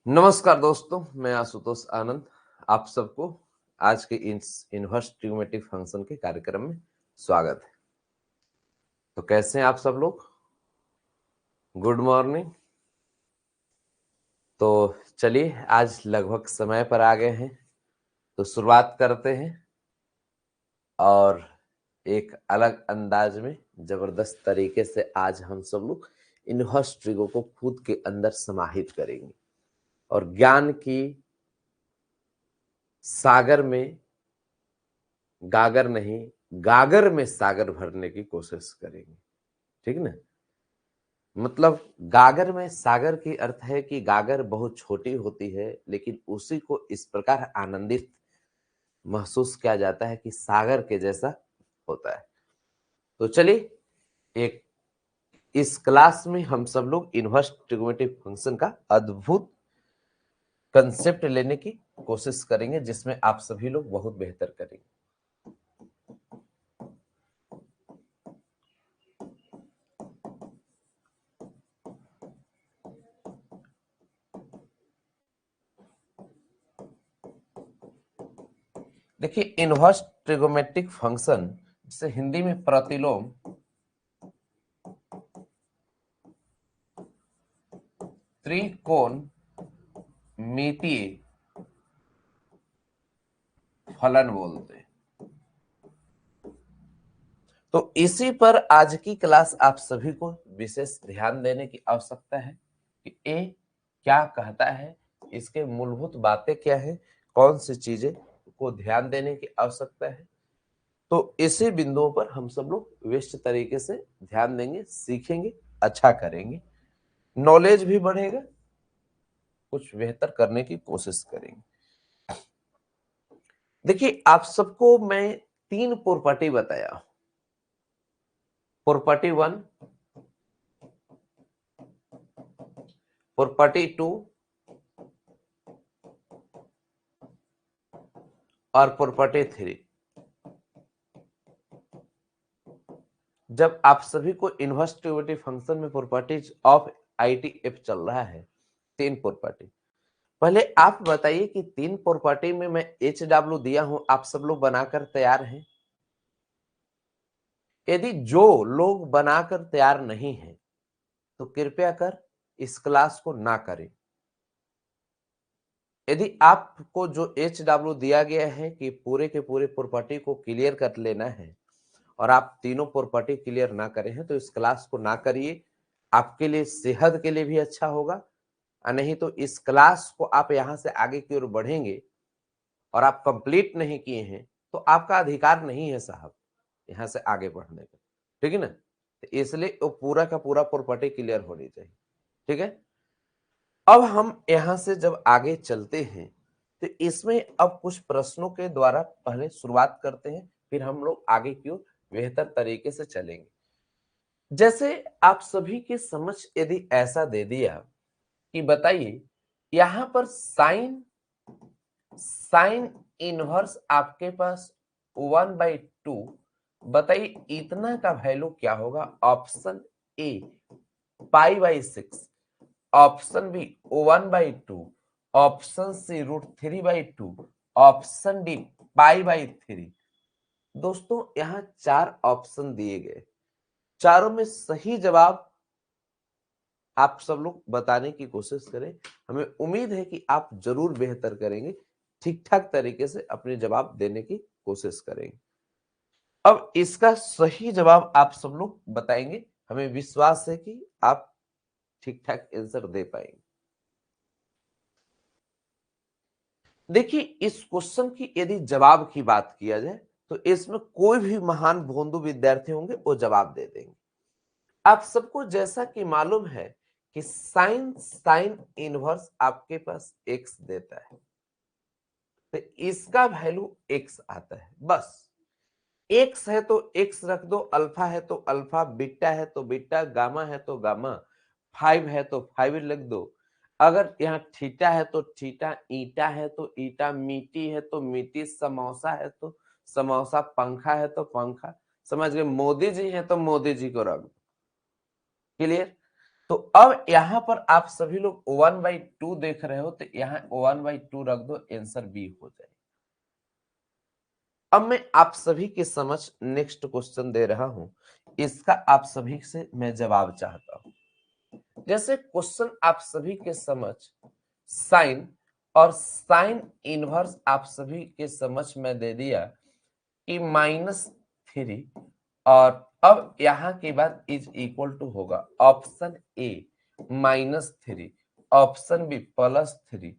नमस्कार दोस्तों, मैं आशुतोष आनंद आप सबको आज के इनवर्स ट्रिग्नोमेट्रिक फंक्शन के कार्यक्रम में स्वागत है। तो कैसे हैं आप सब लोग? Good morning. तो चलिए आज लगभग समय पर आ गए हैं, तो शुरुआत करते हैं और एक अलग अंदाज में जबरदस्त तरीके से आज हम सब लोग इनवर्स ट्रिगो को खुद के अंदर समाहित करेंगे और ज्ञान की सागर में गागर नहीं, गागर में सागर भरने की कोशिश करेंगे। ठीक ना? मतलब गागर में सागर की अर्थ है कि गागर बहुत छोटी होती है, लेकिन उसी को इस प्रकार आनंदित महसूस किया जाता है कि सागर के जैसा होता है। तो चलिए एक इस क्लास में हम सब लोग इनवर्स ट्रिग्नोमेट्रिक फंक्शन का अद्भुत कंसेप्ट लेने की कोशिश करेंगे, जिसमें आप सभी लोग बहुत बेहतर करेंगे। देखिए, इनवर्स ट्रिग्नोमेट्रिक फंक्शन जिसे हिंदी में प्रतिलोम त्रिकोणमितीय फलन बोलते हैं। तो इसी पर आज की क्लास आप सभी को विशेष ध्यान देने की आवश्यकता है कि ए क्या कहता है, इसके मूलभूत बातें क्या है, कौन सी चीजें को ध्यान देने की आवश्यकता है। तो इसी बिंदुओं पर हम सब लोग व्यस्त तरीके से ध्यान देंगे, सीखेंगे, अच्छा करेंगे, नॉलेज भी बढ़ेगा, कुछ बेहतर करने की कोशिश करेंगे। देखिए, आप सबको मैं 3 प्रॉपर्टी बताया। प्रॉपर्टी 1, प्रॉपर्टी 2 और प्रॉपर्टी 3। जब आप सभी को इनवर्स ट्रिग्नोमेट्रिक फंक्शन में प्रॉपर्टीज ऑफ आईटीएफ चल रहा है, 3 प्रॉपर्टी। पहले आप बताइए कि 3 प्रॉपर्टी में मैं एच डब्ल्यू दिया हूं, आप सब लोग बनाकर तैयार हैं? यदि जो लोग बनाकर तैयार नहीं हैं तो कृपया कर इस क्लास को ना करें। यदि आपको जो एच डब्ल्यू दिया गया है कि पूरे के पूरे प्रॉपर्टी को क्लियर कर लेना है और आप तीनों प्रॉपर्टी क्लियर ना करे हैं, तो इस क्लास को ना करिए। आपके लिए सेहत के लिए भी अच्छा होगा, और नहीं तो इस क्लास को आप यहां से आगे की ओर बढ़ेंगे और आप कंप्लीट नहीं किए हैं तो आपका अधिकार नहीं है साहब यहां से आगे बढ़ने का। ठीक है ना? तो इसलिए वो पूरा का पूरा प्रॉपर्टी क्लियर होनी चाहिए। ठीक है, अब हम यहां से जब आगे चलते हैं तो इसमें अब कुछ प्रश्नों के द्वारा पहले शुरुआत करते हैं, फिर हम लोग आगे की ओर बेहतर तरीके से चलेंगे। जैसे आप सभी के समझ यदि ऐसा दे दिया कि बताइए यहां पर साइन साइन इनवर्स आपके पास 1/2, बताइए इतना का वैल्यू क्या होगा? ऑप्शन ए π/6, option b 1/2, option c √3/2, option D π/3। दोस्तों यहां 4 ऑप्शन दिए गए, चारों में सही जवाब आप सब लोग बताने की कोशिश करें। हमें उम्मीद है कि आप जरूर बेहतर करेंगे, ठीक ठाक तरीके से अपने जवाब देने की कोशिश करेंगे। अब इसका सही जवाब आप सब लोग बताएंगे, हमें विश्वास है कि आप ठीक ठाक आंसर दे पाएंगे। देखिए, इस क्वेश्चन की यदि जवाब की बात किया जाए तो इसमें कोई भी महान भोंदू विद्यार्थी होंगे वो जवाब दे देंगे। आप सबको जैसा कि मालूम है कि साइन साइन इनवर्स आपके पास एक्स देता है, तो इसका वैल्यू एक्स आता है। बस एक्स है तो एक्स रख दो, अल्फा है तो अल्फा, बीटा है तो बीटा, गामा है तो गामा, 5 है तो 5 लिख दो। अगर यहाँ थीटा है तो थीटा, ईटा है तो ईटा, मीटी है तो मीटी, समोसा है तो समोसा, पंखा है तो पंखा। समझ गए? मोदी जी है तो मोदी जी को रख दो। क्लियर? तो अब यहां पर आप सभी लोग 1/2 देख रहे हो, तो यहां 1/2 रख दो, आंसर बी हो जाए। अब मैं आप सभी के समझ नेक्स्ट क्वेश्चन दे रहा हूं, इसका आप सभी से मैं जवाब चाहता हूं। जैसे क्वेश्चन आप सभी के समझ साइन और साइन इनवर्स आप सभी के समझ में दे दिया कि -3, और अब यहां के बाद इज इक्वल टू होगा option A -3, option B +3,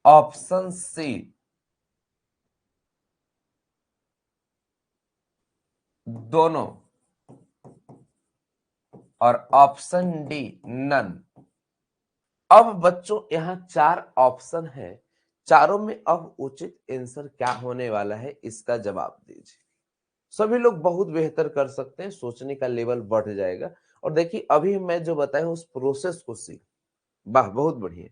option C दोनों, और ऑप्शन डी नन। अब बच्चों यहाँ 4 ऑप्शन है, चारों में अब उचित आंसर क्या होने वाला है, इसका जवाब दीजिए। सभी लोग बहुत बेहतर कर सकते हैं, सोचने का लेवल बढ़ जाएगा। और देखिए अभी मैं जो बताया उस प्रोसेस को सीख, वाह बहुत बढ़िया।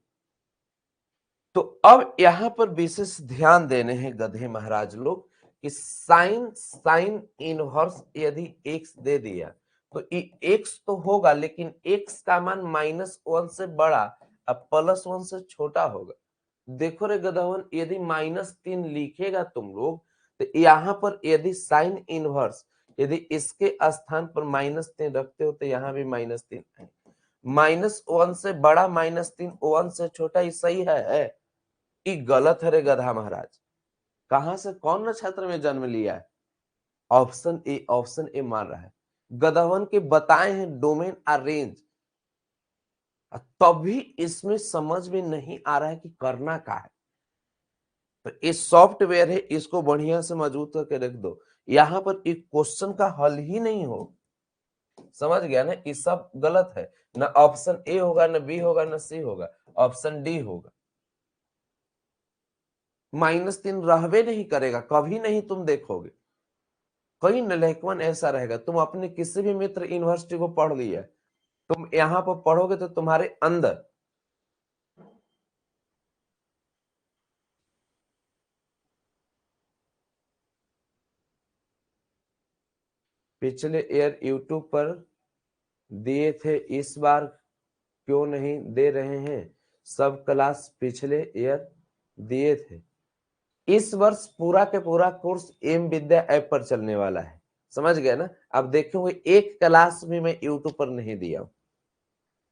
तो अब यहां पर विशेष ध्यान देने हैं गधे महाराज लोग कि साइन साइन इनवर्स यदि x दे दिया तो x तो होगा, लेकिन x का मान -1 से बड़ा अब +1 से छोटा होगा। देखो रे गधवन, यदि -3 लिखेगा तुम लोग, तो यहाँ पर यदि साइन इनवर्स यदि इसके स्थान पर -3 रखते हो तो यहाँ भी -3 है। -1 से बड़ा -3, 1 से छोटा, ये सही है? ये गलत है रे गधा महाराज। कहां से कौन नक्षत्र में जन्म लिया है? ऑप्शन ए मान रहा है। गधवन के बताए हैं डोमेन और रेंज, तभी इसमें समझ में नहीं आ रहा है कि करना क्या है। तो ये सॉफ्टवेयर है, इसको बढ़िया से मजबूत करके रख दो। यहां पर एक क्वेश्चन का हल ही नहीं हो, समझ गया ना? ये सब गलत है। ना ऑप्शन ए होगा, ना बी होगा, ना सी होगा, ऑप्शन डी होगा। -3 रहबे नहीं करेगा, कभी नहीं तुम देखोगे। कई नलायकवन ऐसा रहेगा, तुम अपने किसी भी मित्र यूनिवर्सिटी को पढ़ लिया, तुम यहां पर पढ़ोगे तो तुम्हारे अंदर पिछले ईयर यूट्यूब पर दिए थे, इस बार क्यों नहीं दे रहे हैं? सब क्लास पिछले ईयर दिए थे। इस वर्ष पूरा के पूरा कोर्स एम विद्या ऐप पर चलने वाला है, समझ गए ना? अब देखोगे एक क्लास भी मैं यूट्यूब पर नहीं दिया हूं।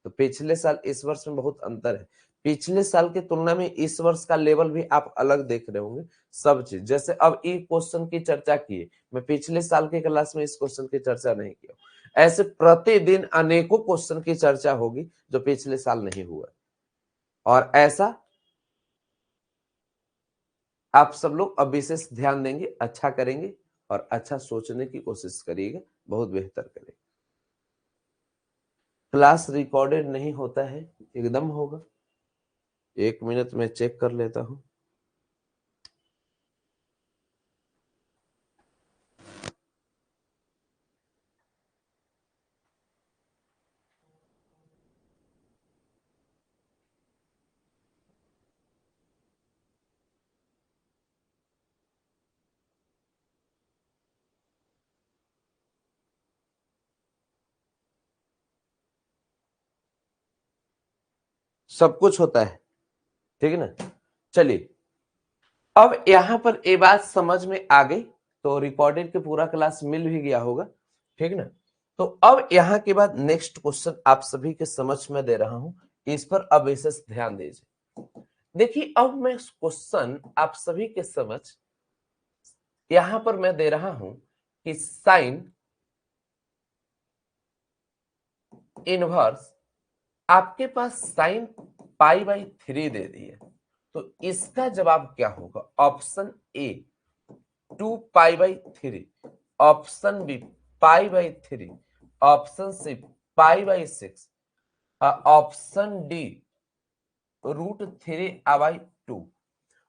तो पिछले साल इस वर्ष में बहुत अंतर है। पिछले साल की तुलना में इस वर्ष का लेवल भी आप अलग देख रहे होंगे। सब चीज जैसे अब ये क्वेश्चन की चर्चा की, मैं पिछले साल के क्लास में इस क्वेश्चन की चर्चा नहीं किया। ऐसे प्रतिदिन अनेकों क्वेश्चन की चर्चा होगी जो पिछले साल नहीं हुआ, और ऐसा आप सब लोग अब विशेष ध्यान देंगे, अच्छा करेंगे और अच्छा सोचने की कोशिश करिएगा, बहुत बेहतर करेंगे। क्लास रिकॉर्डेड नहीं होता है, एकदम होगा। 1 मिनट में चेक कर लेता हूं। सब कुछ होता है, ठीक है ना? चलिए, अब यहां पर ये बात समझ में आ गई, तो रिकॉर्डेड के पूरा क्लास मिल भी गया होगा, ठीक ना? तो अब यहां के बाद नेक्स्ट क्वेश्चन आप सभी के समझ में दे रहा हूं, इस पर अब विशेष ध्यान दीजिए। देखिए अब मैं क्वेश्चन आप सभी के समझ यहां पर मैं दे रहा हूं कि साइन इनवर्स आपके पास साइन π/3 दे दिए, तो इसका जवाब क्या होगा? ऑप्शन ए 2π/3, ऑप्शन बी π/3, ऑप्शन सी π/6, ऑप्शन डी √3/2।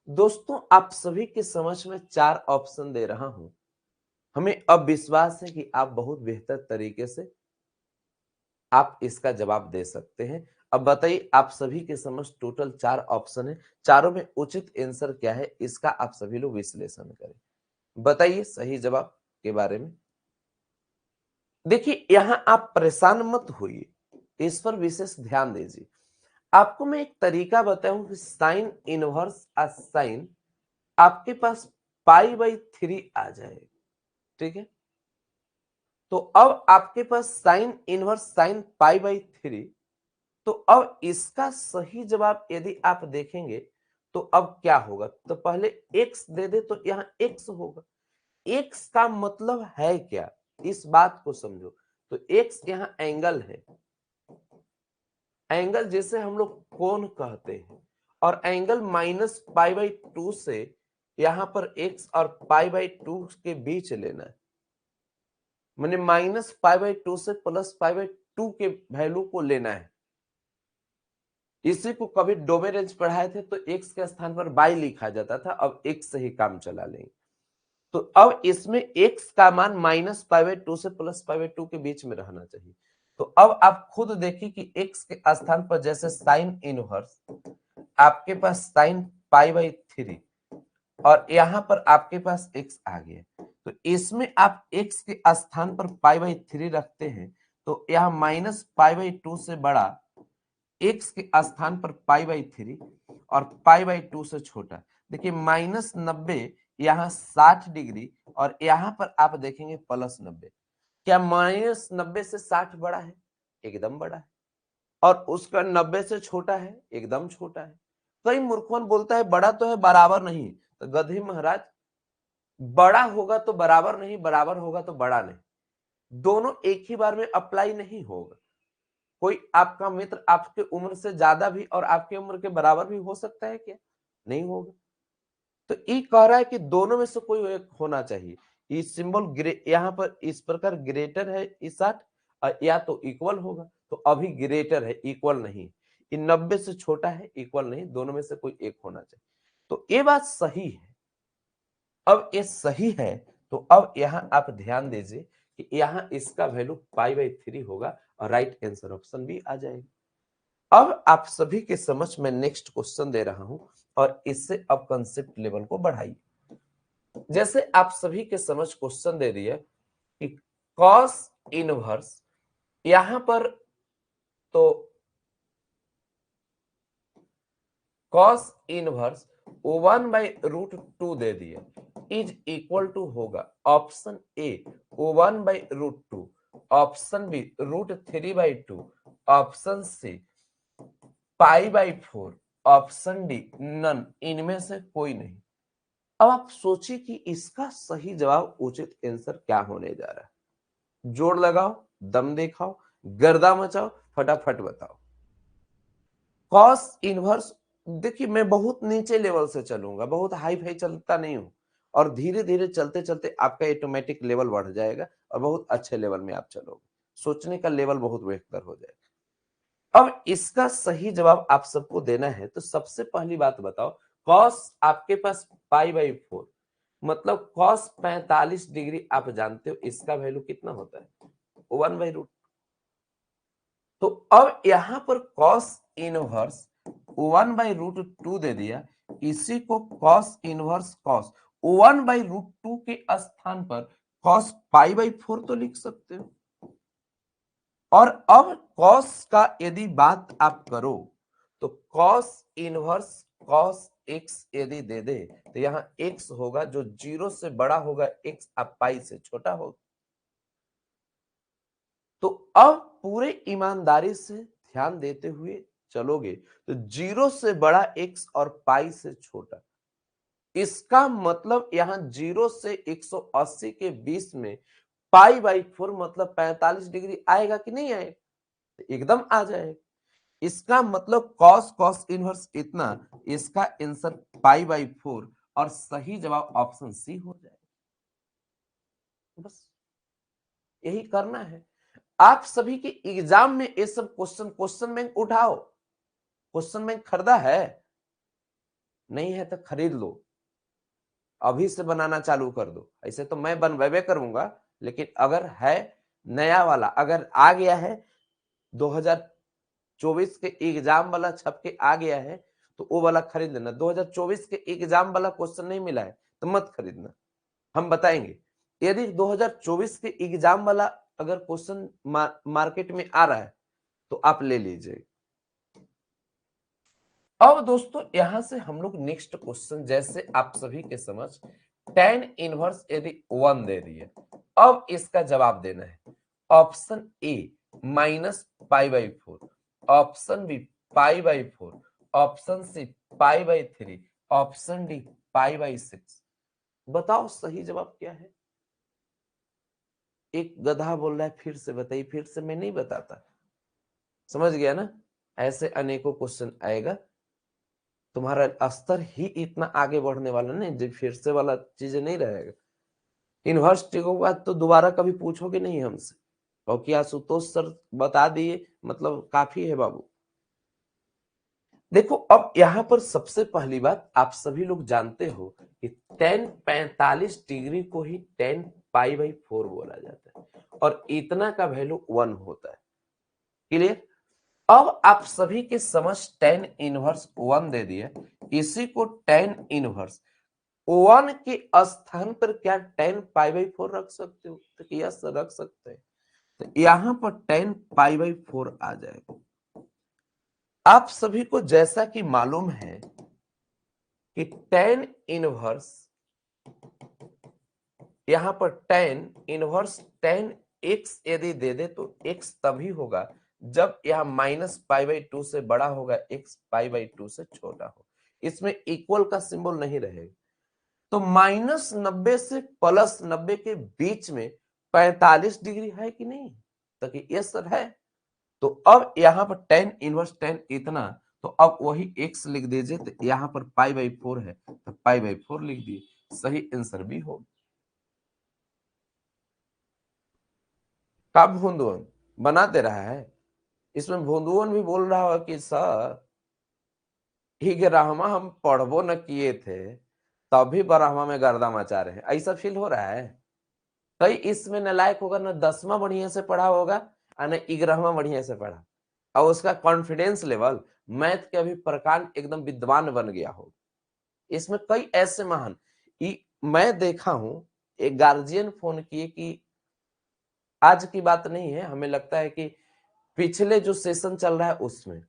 दोस्तों आप सभी के समझ में 4 ऑप्शन दे रहा हूं, हमें अब विश्वास है कि आप बहुत बेहतर तरीके से आप इसका जवाब दे सकते हैं। अब बताइए, आप सभी के समझ टोटल 4 ऑप्शन है, चारों में उचित आंसर क्या है, इसका आप सभी लोग विश्लेषण करें। बताइए सही जवाब के बारे में। देखिए यहां आप परेशान मत होइए, इस पर विशेष ध्यान दीजिए। आपको मैं एक तरीका बताऊं कि साइन इनवर्स साइन आपके पास π/3 आ जाएगा, ठीक है। तो अब आपके पास साइन इनवर्स साइन π/3, तो अब इसका सही जवाब यदि आप देखेंगे तो अब क्या होगा, तो पहले x दे दे तो यहाँ x होगा। x का मतलब है क्या, इस बात को समझो। तो x यहाँ एंगल है, एंगल जैसे हम लोग कोण कहते हैं, और एंगल -π/2 से यहां पर x और π/2 के बीच लेना है, मैंने -π/2 से +π/2 के वैल्यू को लेना है। इसी को कभी डोबे रेंज पढ़ाए थे तो x के स्थान पर y लिखा जाता था, अब x से ही काम चला लेंगे। तो अब इसमें x का मान -π/2 से +π/2 के बीच में रहना चाहिए। तो अब आप खुद देखिए कि x के स्थान पर जैसे साइन इनवर्स आपके पास साइन π/3 और यहां पर आपके पास x आ गया, तो इसमें आप x के स्थान पर π/3 रखते हैं तो यहाँ -π/2 से बड़ा, x के स्थान पर π/3 और π/2 से छोटा। देखिए -90 यहाँ 60 डिग्री और यहाँ पर आप देखेंगे +90। क्या -90 से 60 बड़ा है? एकदम बड़ा है। और उसका 90 से छोटा है? एकदम छोटा है। कई मूर्खवन बोलता है बड़ा तो है बराबर नहीं, तो गधे महाराज, बड़ा होगा तो बराबर नहीं, बराबर होगा तो बड़ा नहीं, दोनों एक ही बार में अप्लाई नहीं होगा। कोई आपका मित्र आपके उम्र से ज्यादा भी और आपके उम्र के बराबर भी हो सकता है क्या? नहीं होगा। तो ये कह रहा है कि दोनों में से कोई एक होना चाहिए। ये सिंबल यहाँ पर इस प्रकार ग्रेटर है इस 60 या तो इक्वल होगा, तो अभी ग्रेटर है, इक्वल नहीं। ये 90 से छोटा है, इक्वल नहीं, दोनों में से कोई एक होना चाहिए। तो ये बात सही है। अब ये सही है तो अब यहाँ आप ध्यान दीजिए कि यहाँ इसका वैल्यू π/3 होगा और राइट आंसर ऑप्शन भी आ जाएगा। अब आप सभी के समझ में नेक्स्ट क्वेश्चन दे रहा हूं और इससे अब कंसेप्ट लेवल को बढ़ाइए। जैसे आप सभी के समझ क्वेश्चन दे दिया कि कॉस इनवर्स, यहां पर तो कॉस इनवर्स 1/√2 दे दिया इज इक्वल टू होगा option a 1/√2, option b √3/2, option c π/4, option D none, इनमें से कोई नहीं। अब आप सोचिए कि इसका सही जवाब उचित आंसर क्या होने जा रहा है। जोर लगाओ, दम दिखाओ, गर्दा मचाओ, फटाफट बताओ। कॉस इनवर्स, देखिए मैं बहुत नीचे लेवल से चलूंगा, बहुत हाई फाई चलता नहीं हूं, और धीरे धीरे चलते चलते आपका ऑटोमेटिक लेवल बढ़ जाएगा और बहुत अच्छे लेवल में आप चलोगे, सोचने का लेवल बहुत बेहतर हो जाएगा। अब इसका सही जवाब आप सबको देना है, तो सबसे पहली बात बताओ, कॉस आपके पास π/4 मतलब कॉस 45 डिग्री, आप जानते हो इसका वैल्यू कितना होता है 1/√। तो अब यहां पर कॉस इनवर्स 1/√2 दे दिया, इसी को कॉस इनवर्स कॉस 1/√2 के स्थान पर कॉस π/4 तो लिख सकते हो। और अब कॉस का यदि बात आप करो तो कॉस इनवर्स कॉस एक्स यदि दे दे तो यहाँ एक्स होगा जो 0 से बड़ा होगा, एक्स अब पाई से छोटा होगा। तो अब पूरे ईमानदारी से ध्यान देते हुए चलोगे तो 0 से बड़ा एक्स और पाई से छोटा, इसका मतलब यहां 0 से 180 के बीच में π/4 मतलब 45 डिग्री आएगा कि नहीं आएगा? एकदम आ जाएगा। इसका मतलब कॉस कॉस इनवर्स इतना, इसका आंसर π/4 और सही जवाब ऑप्शन सी हो जाएगा। बस यही करना है। आप सभी के एग्जाम में ये सब क्वेश्चन बैंक उठाओ। क्वेश्चन बैंक खरीदा है? नहीं है तो खरीद लो, अभी से बनाना चालू कर दो। ऐसे तो मैं बनवेबे करूंगा, लेकिन अगर है नया वाला, अगर आ गया है 2024 के एग्जाम वाला छप के आ गया है तो वो वाला खरीद लेना। 2024 के एग्जाम वाला क्वेश्चन नहीं मिला है तो मत खरीदना, हम बताएंगे। यदि 2024 के एग्जाम वाला अगर क्वेश्चन मार्केट में आ रहा है तो आप ले लीजिए। अब दोस्तों यहां से हम लोग नेक्स्ट क्वेश्चन, जैसे आप सभी के समझ tan इनवर्स यदि 1 दे दिए, अब इसका जवाब देना है। Option a -π/4, option b π/4, option C π/3, option d π/6। बताओ सही जवाब क्या है। एक गधा बोल रहा है फिर से बताइए, फिर से मैं नहीं बताता। समझ गया ना, ऐसे अनेकों क्वेश्चन आएगा, तुम्हारा स्तर ही इतना आगे बढ़ने वाला नहीं, जो फिर से वाला चीज नहीं रहेगा। यूनिवर्सिटी के बाद तो दोबारा कभी पूछोगे नहीं हमसे, और क्या आशुतोष सर बता दिए मतलब काफी है बाबू। देखो अब यहां पर सबसे पहली बात, आप सभी लोग जानते हो कि tan 45 डिग्री को ही tan π/4 बोला जाता है, और इतना का वैल्यू 1 होता है। क्लियर। अब आप सभी के समझ tan इनवर्स 1 दे दिया, इसी को tan इनवर्स 1 के स्थान पर क्या tan π/4 रख सकते हो, तो यस रख सकते हैं। तो यहां पर tan π/4 आ जाएगा। आप सभी को जैसा कि मालूम है कि tan इनवर्स, यहां पर tan इनवर्स tan x यदि दे दे तो x तभी होगा जब यह -π/2 से बड़ा होगा, x π/2 से छोटा हो। इसमें इक्वल का सिंबल नहीं रहेगा। तो -90 से +90 के बीच में 45 डिग्री है कि नहीं, तो कि यस सर है। तो अब यहां पर tan इनवर्स tan इतना, तो अब वही x लिख दीजिए, तो यहां पर π/4 है तो π/4 लिख दिए, सही आंसर भी हो। का भूंदुवन बना दे रहा है, इसमें भूंदुवन भी बोल रहा होगा कि सर ठीक है रहमा हम पढ़बो न किए थे, तभी बरहमा में गर्दा मचा रहे हैं, ऐसा फील हो रहा है। कई इसमें नलायक होगा, न 10वां बढ़िया से पढ़ा होगा और न 11वां बढ़िया से पढ़ा, और उसका कॉन्फिडेंस लेवल मैथ के अभी प्रकांड एकदम विद्वान बन गया हो। इसमें कई ऐसे महान, मैं देखा हूं, एक गार्जियन फोन किए कि आज की बात नहीं है, हमें लगता है कि पिछले जो सेशन चल रहा है उसमें,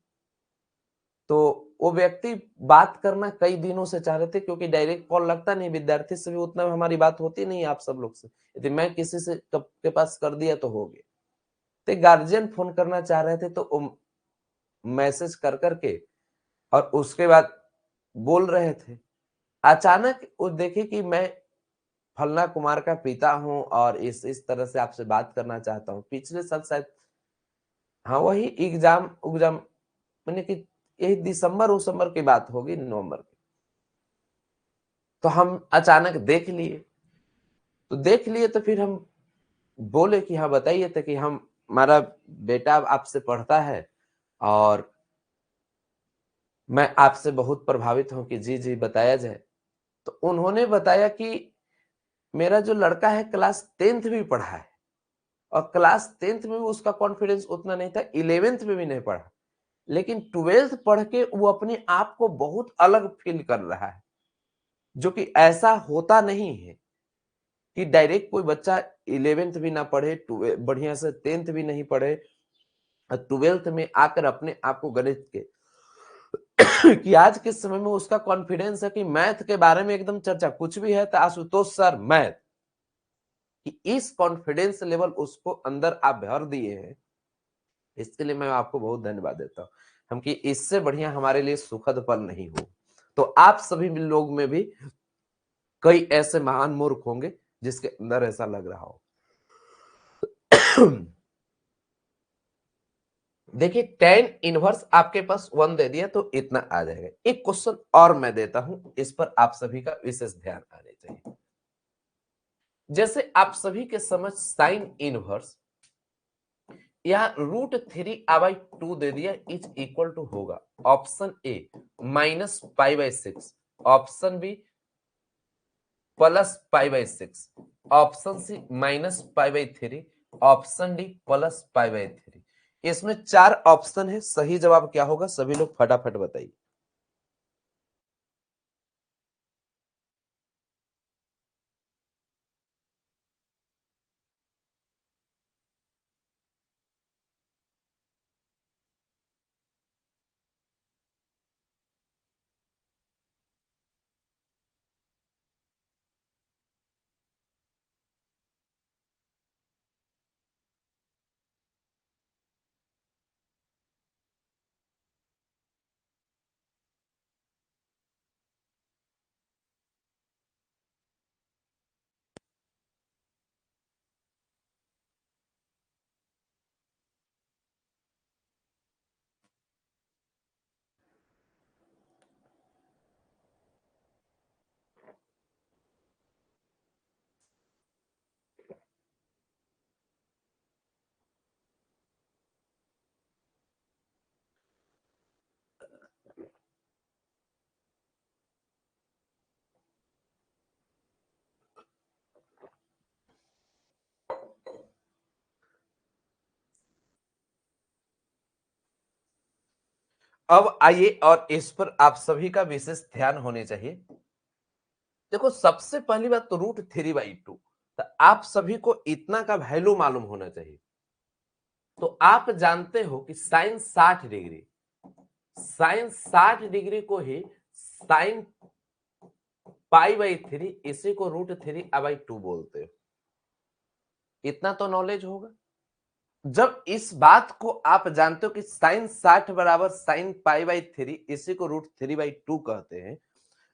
तो वो व्यक्ति बात करना कई दिनों से चाह रहे थे, क्योंकि डायरेक्ट कॉल लगता नहीं, विद्यार्थी से भी उतना हमारी बात होती नहीं आप सब लोग से, यदि मैं किसी से के पास कर दिया तो हो गया। तो गार्जियन फोन करना चाह रहे थे, तो मैसेज कर करके और उसके बाद बोल रहे थे। अचानक वो देखे कि मैं फलना कुमार का पिता हूं और इस तरह से आपसे बात करना चाहता हूं। पिछले साल शायद, हाँ वही एग्जाम एग्जाम मैंने कि यही दिसंबर उसंबर की बात होगी, नवंबर की। तो हम अचानक देख लिए, तो फिर हम बोले कि हाँ बताइए, तो कि हम हमारा बेटा आपसे पढ़ता है और मैं आपसे बहुत प्रभावित हूं कि जी जी बताया जाए। तो उन्होंने बताया कि मेरा जो लड़का है क्लास 10th भी पढ़ा है, और क्लास 10th में भी उसका कॉन्फिडेंस उतना नहीं था, 11th में भी नहीं पढ़ा, लेकिन 12th पढ़ के वो अपने आप को बहुत अलग फील कर रहा है, जो कि ऐसा होता नहीं है कि डायरेक्ट कोई बच्चा 11th भी ना पढ़े, बढ़िया से 10th भी नहीं पढ़े, 12th में आकर अपने आप को गणित के कि आज के समय में उसका कॉन्फिडेंस है कि मैथ के बारे में एकदम चर्चा, कुछ भी है तो आशुतोष सर मैथ, कि इस कॉन्फिडेंस लेवल उसको अंदर आप भर दिए हैं। इसके लिए मैं आपको बहुत धन्यवाद देता हूं, हम कि इससे बढ़िया हमारे लिए सुखद पल नहीं हो। तो आप सभी लोग में भी कई ऐसे महान मूर्ख होंगे जिसके अंदर ऐसा लग रहा हो। देखिए tan इनवर्स आपके पास 1 दे दिया तो इतना आ जाएगा। एक क्वेश्चन और मैं देता हूं, इस पर आप सभी का विशेष ध्यान आने चाहिए। जैसे आप सभी के समझ साइन इनवर्स या √3/2 दे दिया इज इक्वल टू होगा, ऑप्शन ए -π/6, ऑप्शन बी +π/6, ऑप्शन सी -π/3, ऑप्शन डी +π/3। इसमें 4 ऑप्शन है, सही जवाब क्या होगा सभी लोग फटाफट बताइए। अब आइए, और इस पर आप सभी का विशेष ध्यान होने चाहिए। देखो, सबसे पहली बात तो √3/2, तो आप सभी को इतना का वैल्यू मालूम होना चाहिए। तो आप जानते हो कि साइन 60 डिग्री, साइन 60 डिग्री को ही साइन π/3, इसी को √3/2 बोलते हो। इतना तो नॉलेज होगा। जब इस बात को आप जानते हो कि साइन 60 बराबर साइन π/3, इसी को √3/2 कहते हैं,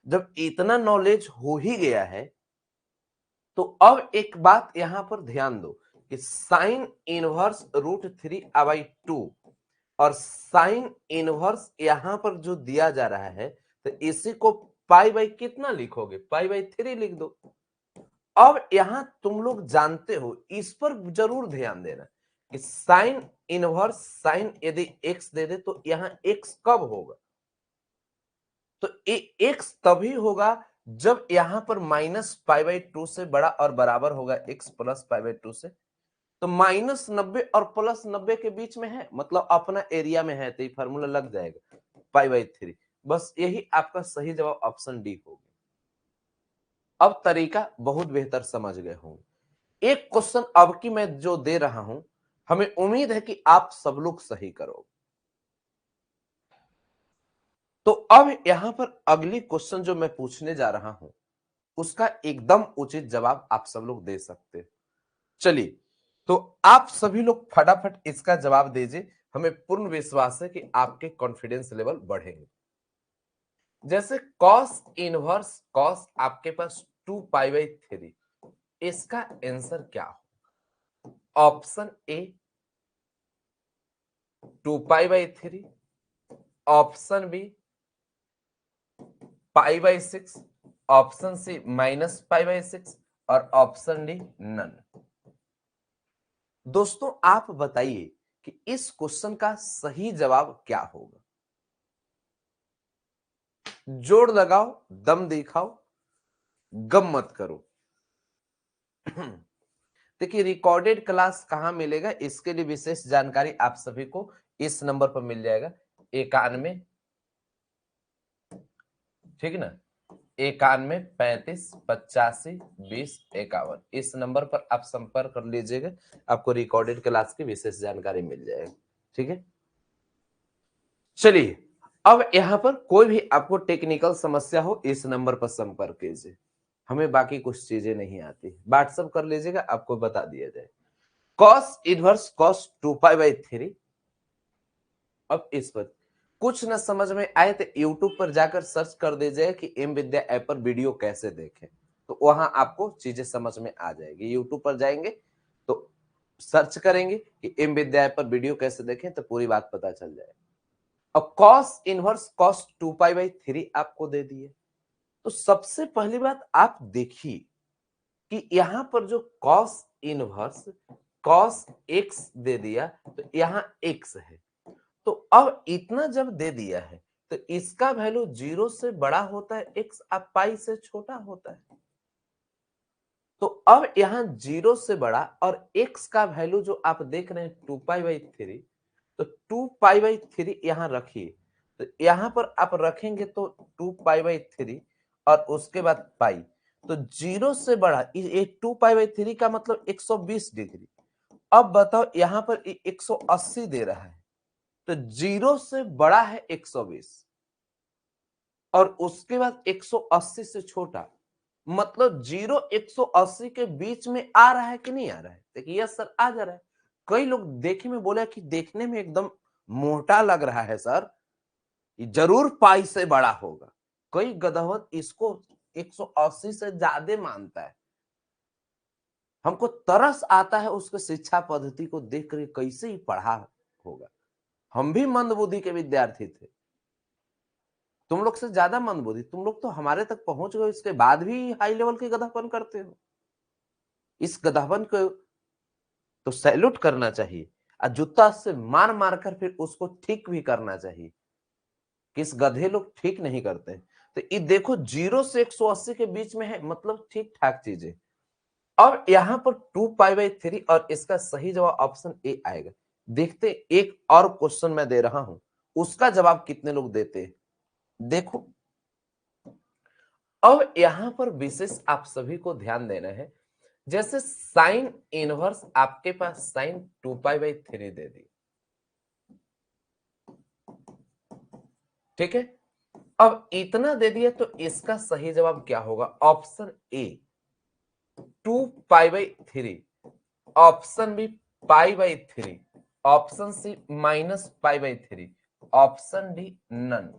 जब इतना नॉलेज हो ही गया है, तो अब एक बात यहां पर ध्यान दो कि साइन इनवर्स √3/2 और साइन इनवर्स यहां पर जो दिया जा रहा है, तो इसी को कितना लिखोगे, π/3 लिख दो। अब यहां तुम लोग जानते हो, इस पर जरूर ध्यान देना कि साइन इनवर्स साइन यदि x दे दे तो यहां x कब होगा, तो x तभी होगा जब यहां पर -π/2 से बड़ा और बराबर होगा x प्लस π/2 से। तो -90 और +90 के बीच में है, मतलब अपना एरिया में है, तो ये फार्मूला लग जाएगा π/3। बस यही आपका सही जवाब ऑप्शन डी होगा। अब तरीका बहुत बेहतर समझ गए होंगे। एक क्वेश्चन अब की मैं जो दे रहा हूं, हमें उम्मीद है कि आप सब लोग सही करोगे। तो अब यहां पर अगली क्वेश्चन जो मैं पूछने जा रहा हूं, उसका एकदम उचित जवाब आप सब लोग दे सकते हैं। चलिए, तो आप सभी लोग फटाफट इसका जवाब दीजिए, हमें पूर्ण विश्वास है कि आपके कॉन्फिडेंस लेवल बढ़ेंगे। जैसे कॉस इनवर्स कॉस आपके पास 2π/3, इसका आंसर क्या हो? ऑप्शन ए 2π/3, ऑप्शन बी π/6, ऑप्शन सी -π/6 और ऑप्शन डी नन। दोस्तों, आप बताइए कि इस क्वेश्चन का सही जवाब क्या होगा। जोर लगाओ, दम दिखाओ, गम मत करो। देखिए, रिकॉर्डेड क्लास कहां मिलेगा, इसके लिए विशेष जानकारी आप सभी को इस नंबर पर मिल जाएगा, 91, ठीक ना, 91 35 85 20 51। इस नंबर पर आप संपर्क कर लीजिएगा, आपको रिकॉर्डेड क्लास की विशेष जानकारी मिल जाएगी। ठीक है, चलिए, अब यहां पर कोई भी आपको टेक्निकल समस्या हो, इस नंबर पर संपर्क कीजिए। हमें बाकी कुछ चीजें नहीं आती, व्हाट्सएप कर लीजिएगा, आपको बता दिया जाए। Cos inverse cos 2π/3। अब इस पर कुछ न समझ में आए तो यूट्यूब पर जाकर सर्च कर दीजिएगा कि एम विद्या ऐप पर वीडियो कैसे देखें, तो वहां आपको चीजें समझ में आ जाएगी। यूट्यूब पर जाएंगे तो सर्च करेंगे कि एम विद्या ऐप पर वीडियो कैसे देखें, तो पूरी बात पता चल जाएगी। अब कॉस इनवर्स कॉस 2π/3 आपको दे दिए, तो सबसे पहली बात आप देखिए कि यहां पर जो कॉस इनवर्स कॉस x दे दिया, तो यहां x है, तो अब इतना जब दे दिया है, तो इसका वैल्यू 0 से बड़ा होता है, x अब पाई से छोटा होता है। तो अब यहां 0 से बड़ा और x का वैल्यू जो आप देख रहे हैं 2π/3, तो 2π/3 यहां रखिए, तो यहां पर आप रखेंगे तो 2π/3 और उसके बाद पाई, तो 0 से बड़ा, ये 2π/3 का मतलब 120 डिग्री। अब बताओ, यहां पर 180 दे रहा है, तो 0 से बड़ा है 120 और उसके बाद 180 से छोटा, मतलब 0 180 के बीच में आ रहा है कि नहीं आ रहा है? देखिए, यस सर, आ जा रहा है। कई लोग देखे में बोले कि देखने में एकदम मोटा लग रहा है सर, ये जरूर पाई से बड़ा होगा। कई गधवत इसको 180 से ज्यादा मानता है। हमको तरस आता है उसके शिक्षा पद्धति को देख कर, कैसे ही पढ़ा होगा। हम भी मंदबुद्धि के विद्यार्थी थे, तुम लोग से ज्यादा मंदबुद्धि। तुम लोग तो हमारे तक पहुंच गए, इसके बाद भी हाई लेवल के गधापन करते हो। इस गधापन को तो सैल्यूट करना चाहिए, और जूता से मार मार कर फिर उसको ठीक भी करना चाहिए। किस गधे लोग ठीक नहीं करते। तो ये देखो, 0 से 180 के बीच में है, मतलब ठीक ठाक चीजें। अब यहां पर 2π/3 और इसका सही जवाब ऑप्शन ए आएगा। देखते, एक और क्वेश्चन मैं दे रहा हूं, उसका जवाब कितने लोग देते हैं? देखो, अब यहां पर विशेष आप सभी को ध्यान देना है। जैसे साइन इनवर्स आपके पास साइन 2π/3 दे दी, ठीक है। अब इतना दे दिया तो इसका सही जवाब क्या होगा? ऑप्शन ए 2π/3, ऑप्शन बी π/3, ऑप्शन सी -π/3, ऑप्शन डी नन।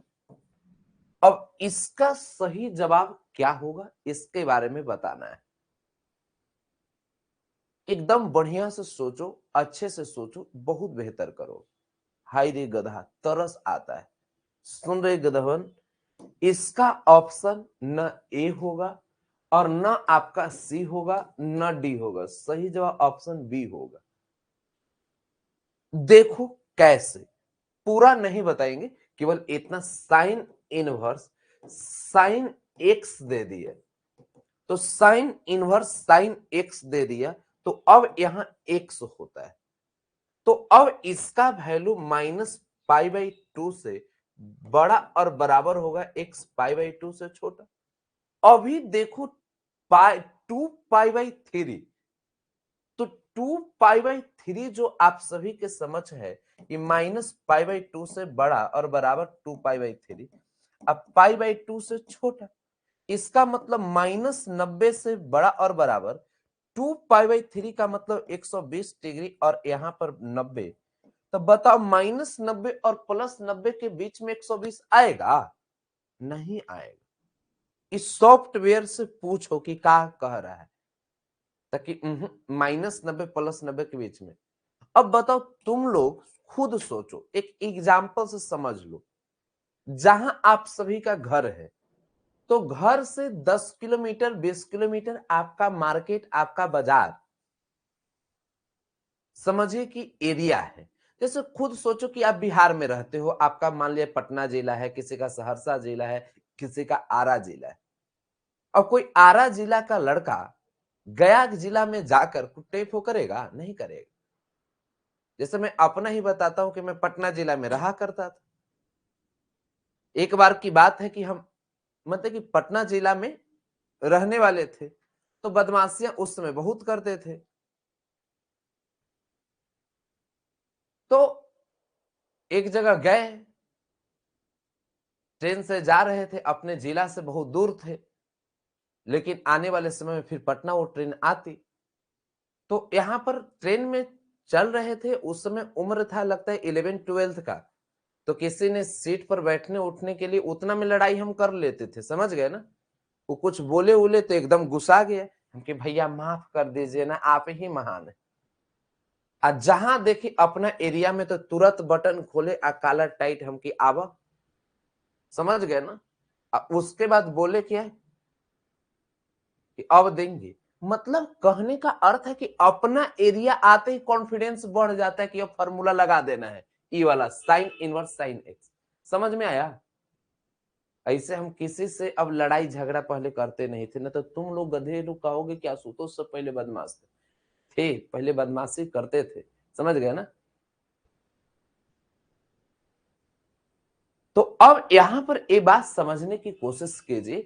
अब इसका सही जवाब क्या होगा इसके बारे में बताना है। एकदम बढ़िया से सोचो, अच्छे से सोचो, बहुत बेहतर करो। हाय रे गधा, तरस आता है। सुन रहे गधवन, इसका ऑप्शन न ए होगा और न आपका सी होगा न डी होगा, सही जवाब ऑप्शन बी होगा। देखो कैसे, पूरा नहीं बताएंगे, केवल इतना साइन इनवर्स साइन एक्स दे दिया, तो साइन इनवर्स साइन एक्स दे दिया, तो अब यहां एक्स होता है, तो अब इसका वैल्यू -π/2 से बड़ा और बराबर होगा एक्स π/2 से छोटा। अभी देखो 2π/3, तो 2π/3 जो आप सभी के समझ है कि -π/2 से बड़ा और बराबर 2π/3, अब π/2 से छोटा, इसका मतलब -90 से बड़ा और बराबर 2π/3 का मतलब 120 डिग्री और यहां पर 90। तो बताओ -90 और +90 के बीच में 120 आएगा? नहीं आएगा। इस सॉफ्टवेयर से पूछो कि क्या कह रहा है, ताकि -90 +90 के बीच में। अब बताओ, तुम लोग खुद सोचो, एक एग्जाम्पल से समझ लो। जहां आप सभी का घर है, तो घर से 10 किलोमीटर 20 किलोमीटर आपका मार्केट, आपका बाजार, समझिए कि एरिया है। जैसे खुद सोचो कि आप बिहार में रहते हो, आपका मान लिया पटना जिला है, किसी का सहरसा जिला है, किसी का आरा जिला है। और कोई आरा जिला का लड़का गया जिला में जाकर टेफो करेगा? नहीं करेगा। जैसे मैं अपना ही बताता हूं कि मैं पटना जिला में रहा करता था। एक बार की बात है कि हम मतलब कि पटना जिला में रहने वाले थे, तो बदमाशियां उस समय बहुत करते थे। तो एक जगह गए, ट्रेन से जा रहे थे, अपने जिला से बहुत दूर थे, लेकिन आने वाले समय में फिर पटना वो ट्रेन आती। तो यहां पर ट्रेन में चल रहे थे, उस समय उम्र था लगता है 11th-12th का। तो किसी ने सीट पर बैठने उठने के लिए, उतना में लड़ाई हम कर लेते थे, समझ गए ना। वो कुछ बोले उले तो एकदम गुस्सा गया कि भैया माफ कर दीजिए ना, आप ही महान है। जहां देखी अपना एरिया में तो तुरंत बटन खोले आ काला टाइट हम की आवा, समझ गए ना। उसके बाद बोले क्या कि अब देंगे। मतलब कहने का अर्थ है कि अपना एरिया आते ही कॉन्फिडेंस बढ़ जाता है कि अब फॉर्मूला लगा देना है, ई वाला साइन इनवर्स साइन एक्स। समझ में आया? ऐसे हम किसी से अब लड़ाई झगड़ा पहले करते नहीं थे, ना तो तुम लोग गधे लोग कहोगे क्या आशुतोष से पहले बदमाश थे, पहले बदमाशी करते थे, समझ गए ना। तो अब यहां पर ये बात समझने की कोशिश कीजिए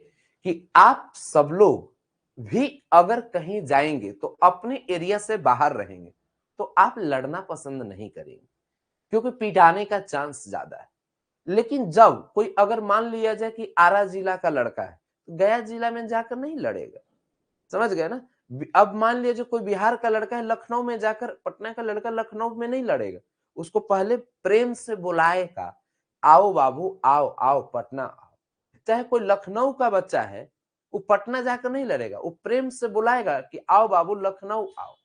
कि आप सब लोग भी अगर कहीं जाएंगे तो अपने एरिया से बाहर रहेंगे, तो आप लड़ना पसंद नहीं करेंगे, क्योंकि पिटाने का चांस ज्यादा है। लेकिन जब कोई अगर मान लिया जाए कि आरा जिला का लड़का है, तो गया जिला में जाकर नहीं लड़ेगा, समझ गए ना। अब मान लीजिए कोई बिहार का लड़का है, लखनऊ में जाकर, पटना का लड़का लखनऊ में नहीं लड़ेगा, उसको पहले प्रेम से बुलाएगा, आओ बाबू आओ आओ पटना आओ। चाहे कोई लखनऊ का बच्चा है, वो पटना जाकर नहीं लड़ेगा, वो प्रेम से बुलाएगा कि आओ बाबू लखनऊ आओ।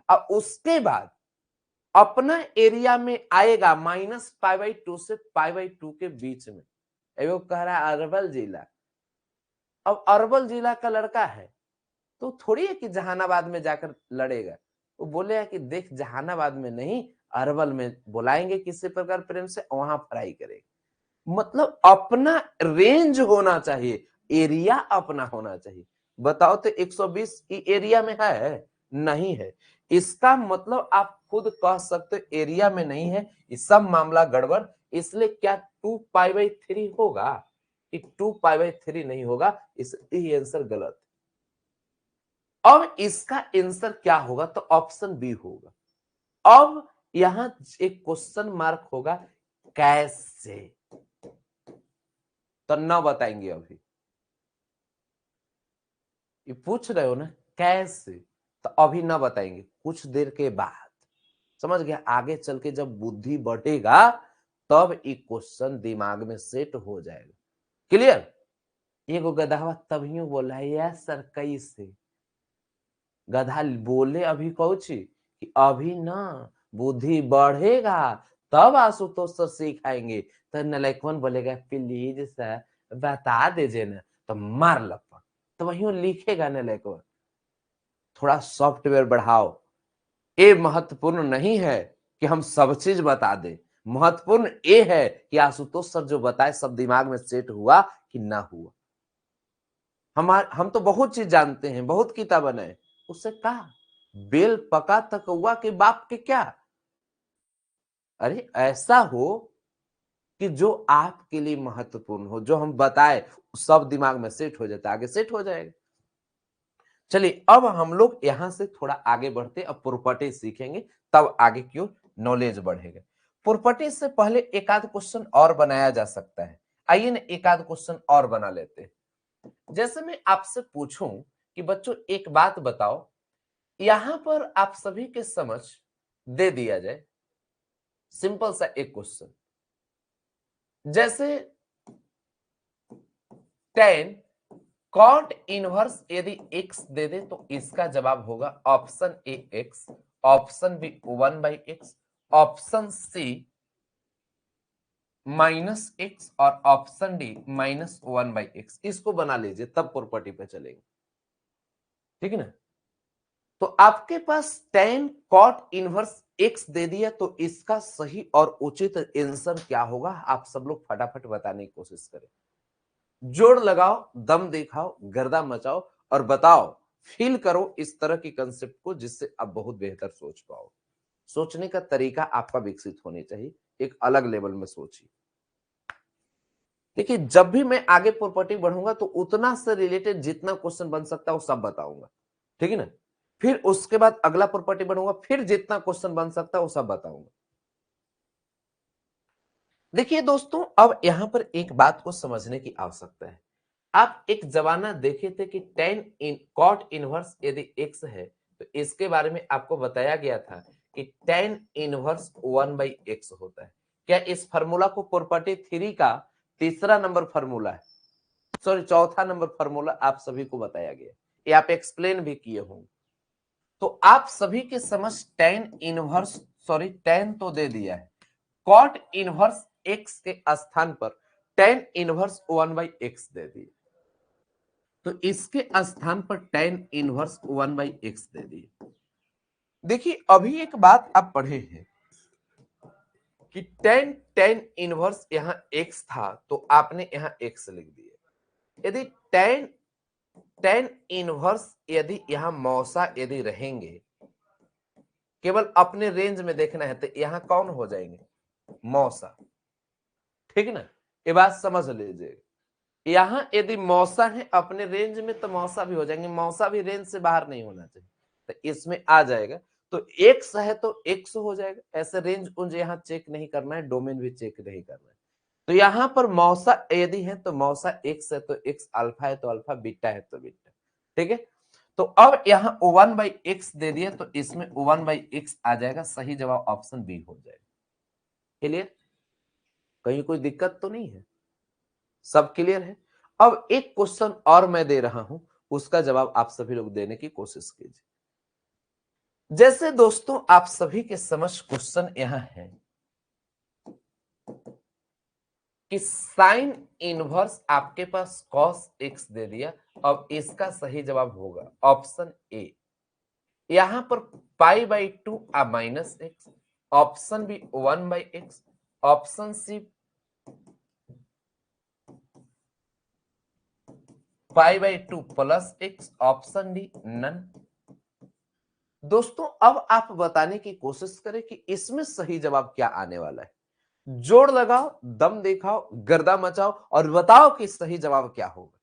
अब उसके बाद अपना एरिया में आएगा -π/2 से π/2 के बीच में। वो कह रहा है अरवल जिला। अब अरवल जिला का लड़का है, तो थोड़ी है कि जहानाबाद में जाकर लड़ेगा। वो बोलेगा कि देख जहानाबाद में नहीं, अरवल में बुलाएंगे किसी प्रकार प्रेम से, वहां फ्राई करेगा। मतलब अपना रेंज होना चाहिए, एरिया अपना होना चाहिए। बताओ तो 120 की एरिया में है? नहीं है। इसका मतलब आप खुद कह सकते एरिया में नहीं है, ये सब मामला गड़बड़। इसलिए क्या 2π/3 होगा? कि 2π/3 नहीं होगा, इसलिए आंसर गलत। अब इसका आंसर क्या होगा? तो ऑप्शन बी होगा। अब यहां एक क्वेश्चन मार्क होगा, कैसे? तो न बताएंगे अभी। ये पूछ रहे हो ना कैसे, तो अभी ना बताएंगे, कुछ देर के बाद। समझ गया? आगे चल के जब बुद्धि बढ़ेगा तब ये क्वेश्चन दिमाग में सेट हो जाएगा। क्लियर? एगो गधा तभी बोला है यार सर कैसे। गधा बोले अभी कौची कि अभी ना बुद्धि बढ़ेगा तब आशुतोष सर सिखाएंगे। तो नलैकवन बोलेगा प्लीज सर बता दीजिए ना, तो मार लपड़, तो वही लिखेगा नलैकवन। थोड़ा सॉफ्टवेयर बढ़ाओ। ये महत्वपूर्ण नहीं है कि हम सब चीज बता दें, महत्वपूर्ण ये है कि आशुतोष सर जो बताए सब दिमाग में सेट हुआ कि ना हुआ। हम तो बहुत चीज जानते हैं, बहुत किताब बनाए, उससे कहा बेल पका तकौआ के बाप के क्या। अरे ऐसा हो कि जो आपके लिए महत्वपूर्ण हो, जो हम बताए सब दिमाग में सेट हो जाता है, आगे सेट हो जाएगा। चलिए अब हम लोग यहां से थोड़ा आगे बढ़ते, अब प्रॉपर्टी सीखेंगे, तब आगे क्यों नॉलेज बढ़ेगा। प्रॉपर्टी से पहले एक आध क्वेश्चन और बनाया जा सकता है। आइए ना एक आध क्वेश्चन और बना लेते हैं। जैसे मैं आपसे पूछूं कि बच्चों एक बात बताओ, यहां पर आप सभी के समझ दे दिया जाए सिंपल सा एक क्वेश्चन, जैसे tan कॉट इनवर्स यदि x दे दे तो इसका जवाब होगा option A x, option B 1/x, option C -x और ऑप्शन डी -1/x। इसको बना लीजिए तब प्रॉपर्टी पे चलेंगे, ठीक है ना। तो आपके पास tan कॉट इनवर्स x दे दिया तो इसका सही और उचित आंसर क्या होगा? आप सब लोग फटाफट बताने की कोशिश करें, जोड़ लगाओ, दम दिखाओ, गर्दा मचाओ और बताओ, फील करो इस तरह की कंसेप्ट को, जिससे आप बहुत बेहतर सोच पाओ। सोचने का तरीका आपका विकसित होनी चाहिए, एक अलग लेवल में सोचिए। देखिए जब भी मैं आगे प्रॉपर्टी बढ़ूंगा तो उतना से रिलेटेड जितना क्वेश्चन बन सकता है वो सब बताऊंगा, ठीक है ना। फिर उसके बाद अगला प्रॉपर्टी बढ़ूंगा, फिर जितना क्वेश्चन बन सकता है वो सब बताऊंगा। देखिए दोस्तों अब यहां पर एक बात को समझने की आवश्यकता है। आप एक जमाना देखे थे कि कॉट इनवर्स यदि x है तो इसके बारे में आपको बताया गया था कि tan इनवर्स 1/x होता है। क्या इस फार्मूला को प्रॉपर्टी 3 का तीसरा नंबर फार्मूला है, सॉरी चौथा नंबर फार्मूला आप सभी को बताया गया, ये आप एक्सप्लेन भी किए होंगे। तो आप सभी के समझ tan तो दे दिया है, कॉट इनवर्स x के स्थान पर tan इनवर्स 1/x दे दिया, तो इसके स्थान पर tan इनवर्स 1/x दे दिए। देखिए अभी एक बात आप पढ़े हैं कि tan इनवर्स यहां x था तो आपने यहां x लिख दिया। यदि tan इनवर्स यदि यहां मौसा यदि रहेंगे, केवल अपने रेंज में देखना है तो यहां कौन हो जाएंगे? मौसा, ठीक है ना। ये बात समझ लीजिए, यहां यदि मौसा है अपने रेंज में तो मौसा भी हो जाएंगे, मौसा भी रेंज से बाहर नहीं होना चाहिए, तो इसमें आ जाएगा। तो x है तो x हो जाएगा, ऐसे रेंज उंज यहां चेक नहीं करना है, डोमेन भी चेक नहीं करना है। तो यहां पर मौसा यदि है तो मौसा x है तो x, अल्फा है तो अल्फा, बीटा है तो बीटा, ठीक है। तो अब यहाँ 1/x दे दिया तो इसमें 1/x आ जाएगा, सही जवाब ऑप्शन बी हो जाएगा। क्लियर? कहीं कोई दिक्कत तो नहीं है, सब क्लियर है। अब एक क्वेश्चन और मैं दे रहा हूं, उसका जवाब आप सभी लोग देने की कोशिश कीजिए। जैसे दोस्तों आप सभी के समझ क्वेश्चन यहां है कि साइन इनवर्स आपके पास कॉस x दे दिया, अब इसका सही जवाब होगा ऑप्शन ए, यहां पर π/2 -x, option B 1/x, option C π/2 +x, option D none. दोस्तों अब आप बताने की कोशिश करें कि इसमें सही जवाब क्या आने वाला है। जोड़ लगाओ, दम दिखाओ, गर्दा मचाओ और बताओ कि सही जवाब क्या होगा।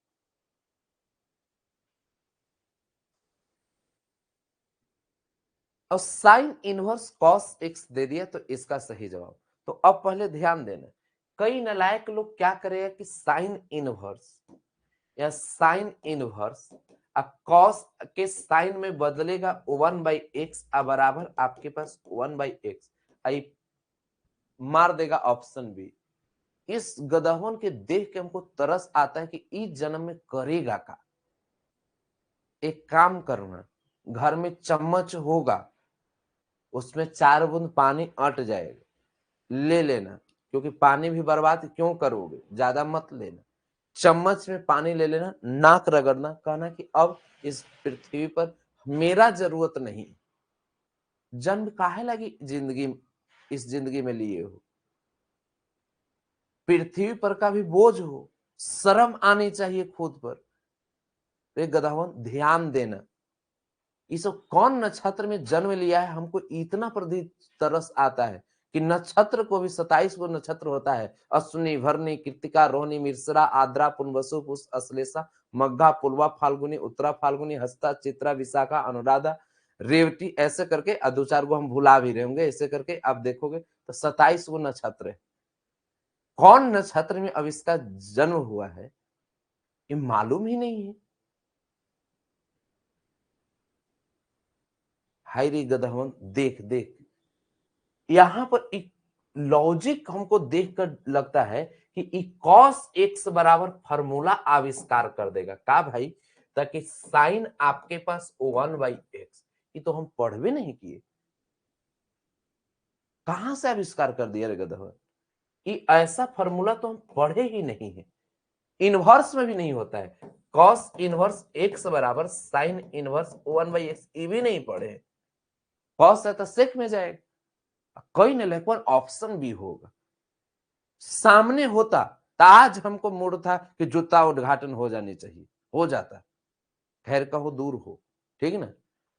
और साइन इनवर्स कॉस एक्स दे दिया तो इसका सही जवाब। तो अब पहले ध्यान देना, कई नालायक लोग क्या करेगा कि साइन इनवर्स या साइन इनवर्स कॉस के साइन में बदलेगा 1/x बराबर आपके पास 1/x, आई मार देगा ऑप्शन बी। इस गदहवन के देख के हमको तरस आता है कि इस जन्म में करेगा का। एक काम करना, घर में चम्मच होगा, उसमें 4 बूंद पानी अट जाएगा, ले लेना, क्योंकि पानी भी बर्बाद क्यों करोगे, ज्यादा मत लेना। चम्मच में पानी ले लेना, नाक रगड़ना, कहना कि अब इस पृथ्वी पर मेरा जरूरत नहीं, जन्म काहे लगी जिंदगी, इस जिंदगी में लिए हो, पृथ्वी पर का भी बोझ हो, शर्म आनी चाहिए खुद पर। वे गधावन ध्यान देना, इस कौन नक्षत्र में जन्म लिया है, हमको इतना प्रति तरस आता है कि नक्षत्र को भी 27 गो नक्षत्र होता है, अश्विनी, भरणी, कृतिका, रोहिणी, मृगशिरा, आद्रा, पुनवसु, पुष, अश्लेषा, मग्घा, पुलवा, फाल्गुनी, उत्तरा फाल्गुनी, हस्ता, चित्रा, विशाखा, अनुराधा, रेवती, ऐसे करके दो चार गो हम भुला भी रहे होंगे, ऐसे करके आप देखोगे तो 27 गो नक्षत्र है। कौन नक्षत्र में अब इसका जन्म हुआ है ये मालूम ही नहीं है। हाय रे गधवन, देख देख, यहां पर एक लॉजिक हमको देखकर लगता है कि कॉस एक्स बराबर फॉर्मूला आविष्कार कर देगा का भाई, ताकि साइन आपके पास 1/x, ये तो हम पढ़ भी नहीं किए, कहां से आविष्कार कर दिया रे गधवन, ये ऐसा फॉर्मूला तो हम पढ़े ही नहीं है, इनवर्स में भी नहीं होता है। कॉस इनवर्स एक्स बराबर साइन इनवर्स 1/x, ये भी नहीं पढ़े। कॉस है तो सेक में जाएगा, कोई नहीं, लेकिन ऑप्शन भी होगा, सामने होता तो आज हमको मूड था कि जूता उद्घाटन हो जानी चाहिए, हो जाता, खैर कहो दूर हो, ठीक ना।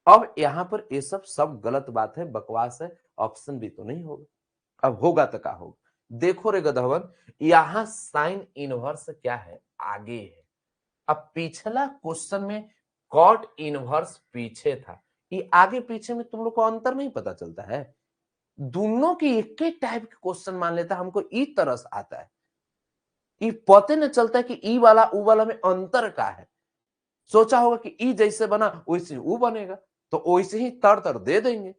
अब यहां पर ये सब गलत बात है, बकवास है, ऑप्शन भी तो नहीं होगा, अब होगा तो क्या होगा। देखो रे गधवन, यहां साइन इनवर्स क्या है, आगे है। अब पिछला क्वेश्चन में कॉट इनवर्स पीछे था, ये आगे पीछे में तुम लोग को अंतर नहीं पता चलता है, दोनों की एक ही टाइप के क्वेश्चन मान लेता, हमको ई तरस आता है, ये पता न चलता है कि ई वाला ऊ वाला में अंतर का है। सोचा होगा कि ई जैसे बना वैसे ऊ बनेगा, तो वैसे ही तर तर दे देंगे।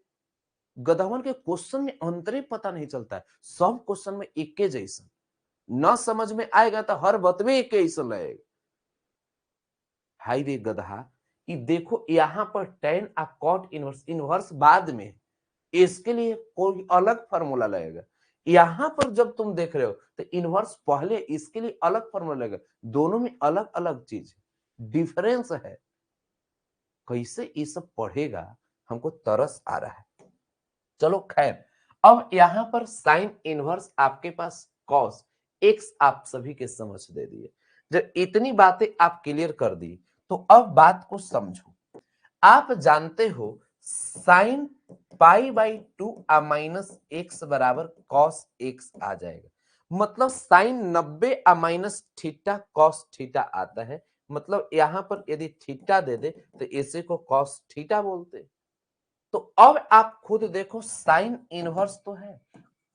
गधवन के क्वेश्चन में अंतर ही पता नहीं चलता है, सब क्वेश्चन में एक के जैसा, न समझ में आएगा तो हर बात में एक ऐसा लगेगा। हाई रे गधा, ये देखो यहां पर टेन कॉट इनवर्स, इनवर्स बाद में, इसके लिए कोई अलग फॉर्मूला लगेगा। यहां पर जब तुम देख रहे हो तो इनवर्स पहले, इसके लिए अलग फॉर्मूला लगेगा, दोनों में अलग अलग चीज डिफरेंस है, कैसे ये सब पढ़ेगा, हमको तरस आ रहा है। चलो खैर, अब यहां पर साइन इनवर्स आपके पास कॉस एक्स आप सभी के समझ दे दिए, जब इतनी बातें आप क्लियर कर दी तो अब बात को समझो। आप जानते हो साइन π/2 माइनस एक्स बराबर कॉस एक्स आ जाएगा, मतलब sine 90 minus theta cos theta आता है, मतलब यहां पर यदि थीटा दे दे तो इसे को कॉस थीटा बोलते। तो अब आप खुद देखो, साइन इनवर्स तो है,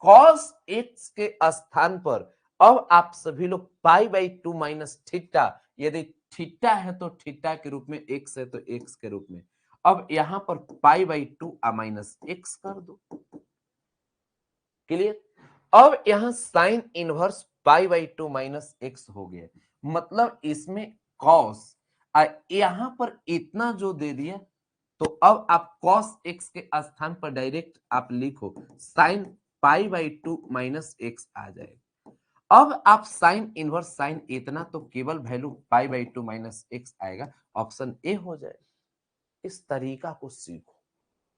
कॉस एक्स के स्थान पर अब आप सभी लोग π/2 माइनस थीटा, यदि थीटा है तो थीटा के रूप में, एक्स है तो एक्स के रूप में, अब यहां पर π/2 माइनस एक्स कर दो, क्लियर। अब यहां साइन इनवर्स π/2 माइनस एक्स हो गया, मतलब इसमें कॉस यहां पर इतना जो दे दिया, तो अब आप cos x के स्थान पर डायरेक्ट आप लिखो साइन π/2 माइनस एक्स आ जाएगा। अब आप साइन इनवर्स साइन इतना, तो केवल वैल्यू π/2 माइनस एक्स आएगा, ऑप्शन ए हो जाएगा। इस तरीका को सीखो,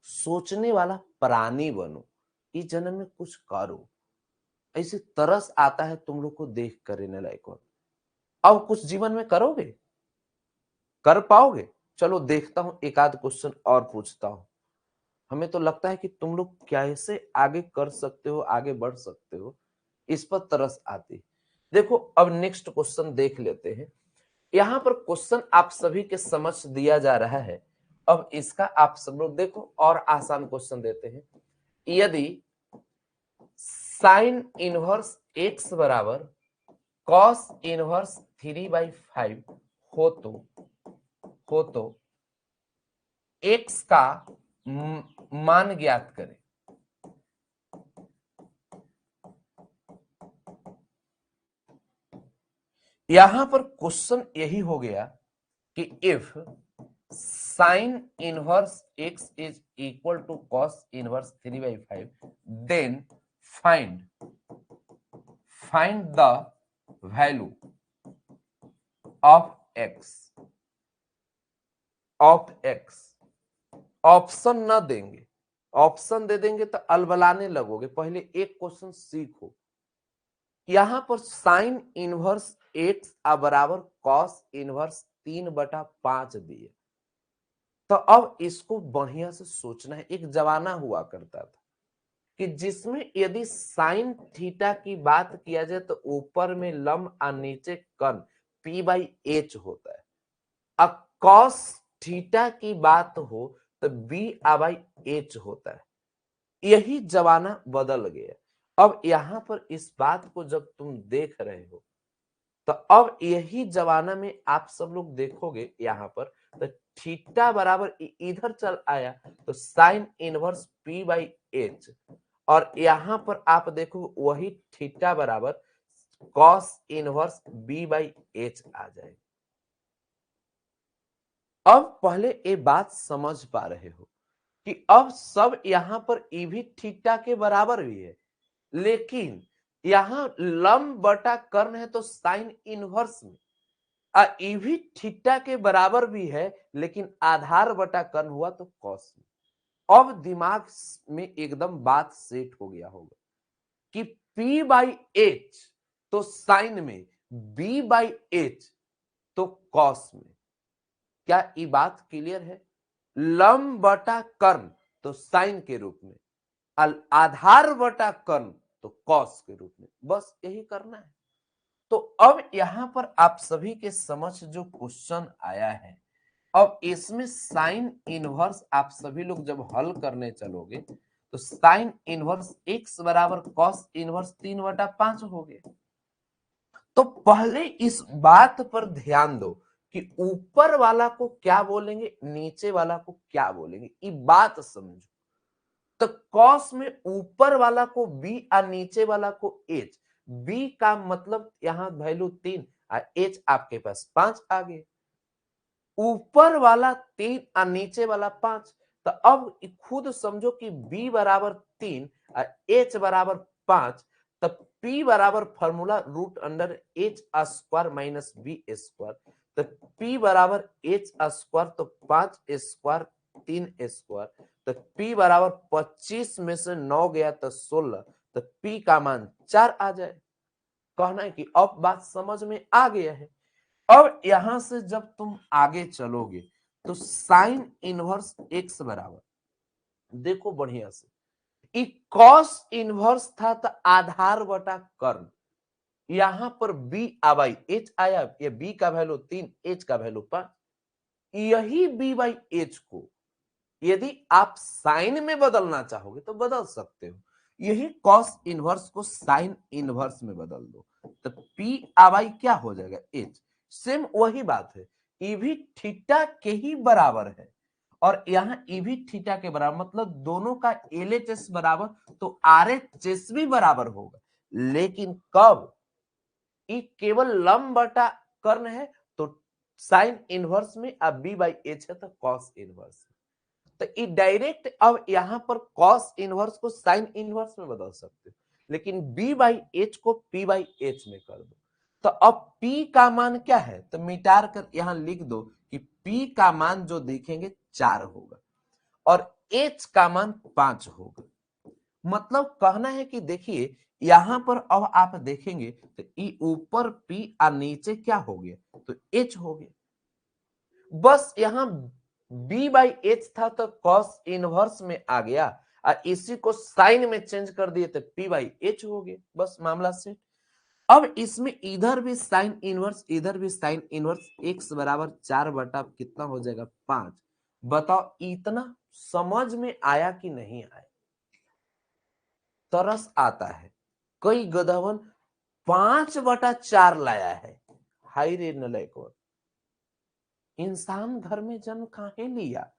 सोचने वाला प्राणी बनो, इस जन्म में कुछ करो, ऐसे तरस आता है तुम लोग को देख कर रहने लायक। अब कुछ जीवन में करोगे, कर पाओगे, चलो देखता हूं, एक आध क्वेश्चन और पूछता हूं। हमें तो लगता है कि तुम लोग कैसे आगे कर सकते हो, आगे बढ़ सकते हो, इस पर तरस आती। देखो अब नेक्स्ट क्वेश्चन देख लेते हैं। यहां पर क्वेश्चन आप सभी के समक्ष दिया जा रहा है। अब इसका आप सब लोग देखो और आसान क्वेश्चन देते हैं। यदि साइन इनवर्स एक्स बराबर कॉस इनवर्स 3/5 हो तो एक्स का मान ज्ञात करें। यहां पर क्वेश्चन यही हो गया कि if sine inverse x is equal to cos inverse 3/5 then find the value of x. Option ना देंगे, ऑप्शन दे देंगे तो अलबलाने लगोगे। पहले एक क्वेश्चन सीखो। यहां पर साइन इनवर्स एक्स बराबर कॉस इनवर्स 3/5 दिए। तो अब इसको बढ़िया से सोचना है। एक जमाना हुआ करता था कि जिसमें यदि साइन थीटा की बात किया जाए तो ऊपर में लंब और नीचे कर्ण p/h होता है। अब कॉस थीटा की बात हो तो b/h होता है। यही जमाना बदल गया। अब यहां पर इस बात को जब तुम देख रहे हो तो अब यही जमाना में आप सब लोग देखोगे यहां पर तो थीटा बराबर इधर चल आया तो साइन इनवर्स p/h और यहां पर आप देखो वही थीटा बराबर कॉस इनवर्स b/h आ जाएगा। अब पहले ये बात समझ पा रहे हो कि अब सब यहां पर भी थीटा के बराबर भी है, लेकिन यहां लंब बटा कर्ण है तो साइन इनवर्स में भी थीटा के बराबर भी है, लेकिन आधार बटा कर्ण हुआ तो कॉस में। अब दिमाग में एकदम बात सेट हो गया होगा कि p/h तो साइन में, b/h तो कॉस में। क्या ये बात क्लियर है? लंब बटा कर्ण तो साइन के रूप में, आधार बटा कर्ण तो कॉस के रूप में। बस यही करना है। तो अब यहां पर आप सभी के समझ जो क्वेश्चन आया है, अब इसमें साइन इनवर्स आप सभी लोग जब हल करने चलोगे तो साइन इनवर्स x बराबर कॉस इनवर्स 3/5 हो गया। तो पहले इस बात पर ध्यान दो कि ऊपर वाला को क्या बोलेंगे, नीचे वाला को क्या बोलेंगे, ये बात समझो। तो कॉस में ऊपर वाला को b और नीचे वाला को h। b का मतलब यहां वैल्यू 3 और h आपके पास 5 आ गए। ऊपर वाला 3 और नीचे वाला 5। तो अब खुद समझो कि b बराबर 3 और h बराबर 5। तब p बराबर फॉर्मूला √h² माइनस b²। तो p बराबर h² तो 5² 3²। तो p बराबर 25 में से 9 गया तो 16। तो p का मान 4 आ जाए। कहना है कि अब बात समझ में आ गया है। अब यहां से जब तुम आगे चलोगे तो साइन इनवर्स एक्स बराबर, देखो बढ़िया से, कॉस इनवर्स था तो आधार बटा कर्ण। यहां पर b/h आया। ये b का वैल्यू 3, h का वैल्यू 5। यही b/h को यदि आप साइन में बदलना चाहोगे तो बदल सकते हो। यही कॉस इनवर्स को साइन इनवर्स में बदल दो तो p/y क्या हो जाएगा, h। सेम वही बात है, भी थीटा के ही बराबर है और यहाँ भी थीटा के बराबर, मतलब दोनों का LHS बराबर तो RHS भी बराबर होगा। लेकिन कब? ये केवल लंब बटा कर्ण है तो साइन इनवर्स में, अब b/h है तो कॉस इनवर्स। तो ये डायरेक्ट अब यहां पर कॉस इनवर्स को साइन इनवर्स में बदल सकते हो, लेकिन b/h को p/h में कर दो। तो अब p का मान क्या है तो मिटार कर यहां लिख दो कि p का मान जो देखेंगे 4 होगा और h का मान 5 होगा। मतलब कहना है कि देखिए यहां पर अब आप देखेंगे तो ई ऊपर p और नीचे क्या हो गया तो h हो गया। बस यहां b/h था तो कॉस इनवर्स में आ गया और इसी को साइन में चेंज कर दिए तो पी बाई एच हो गया, बस मामला सेट। अब इसमें इधर भी साइन इनवर्स, इधर भी साइन इनवर्स, x बराबर 4 बटा कितना हो जाएगा 5। बताओ इतना समझ में आया कि नहीं आया? तरस आता है, कई गधवन 5/4 लाया है। हाई रे नलायक, इंसान घर में जन्म काहे लिया?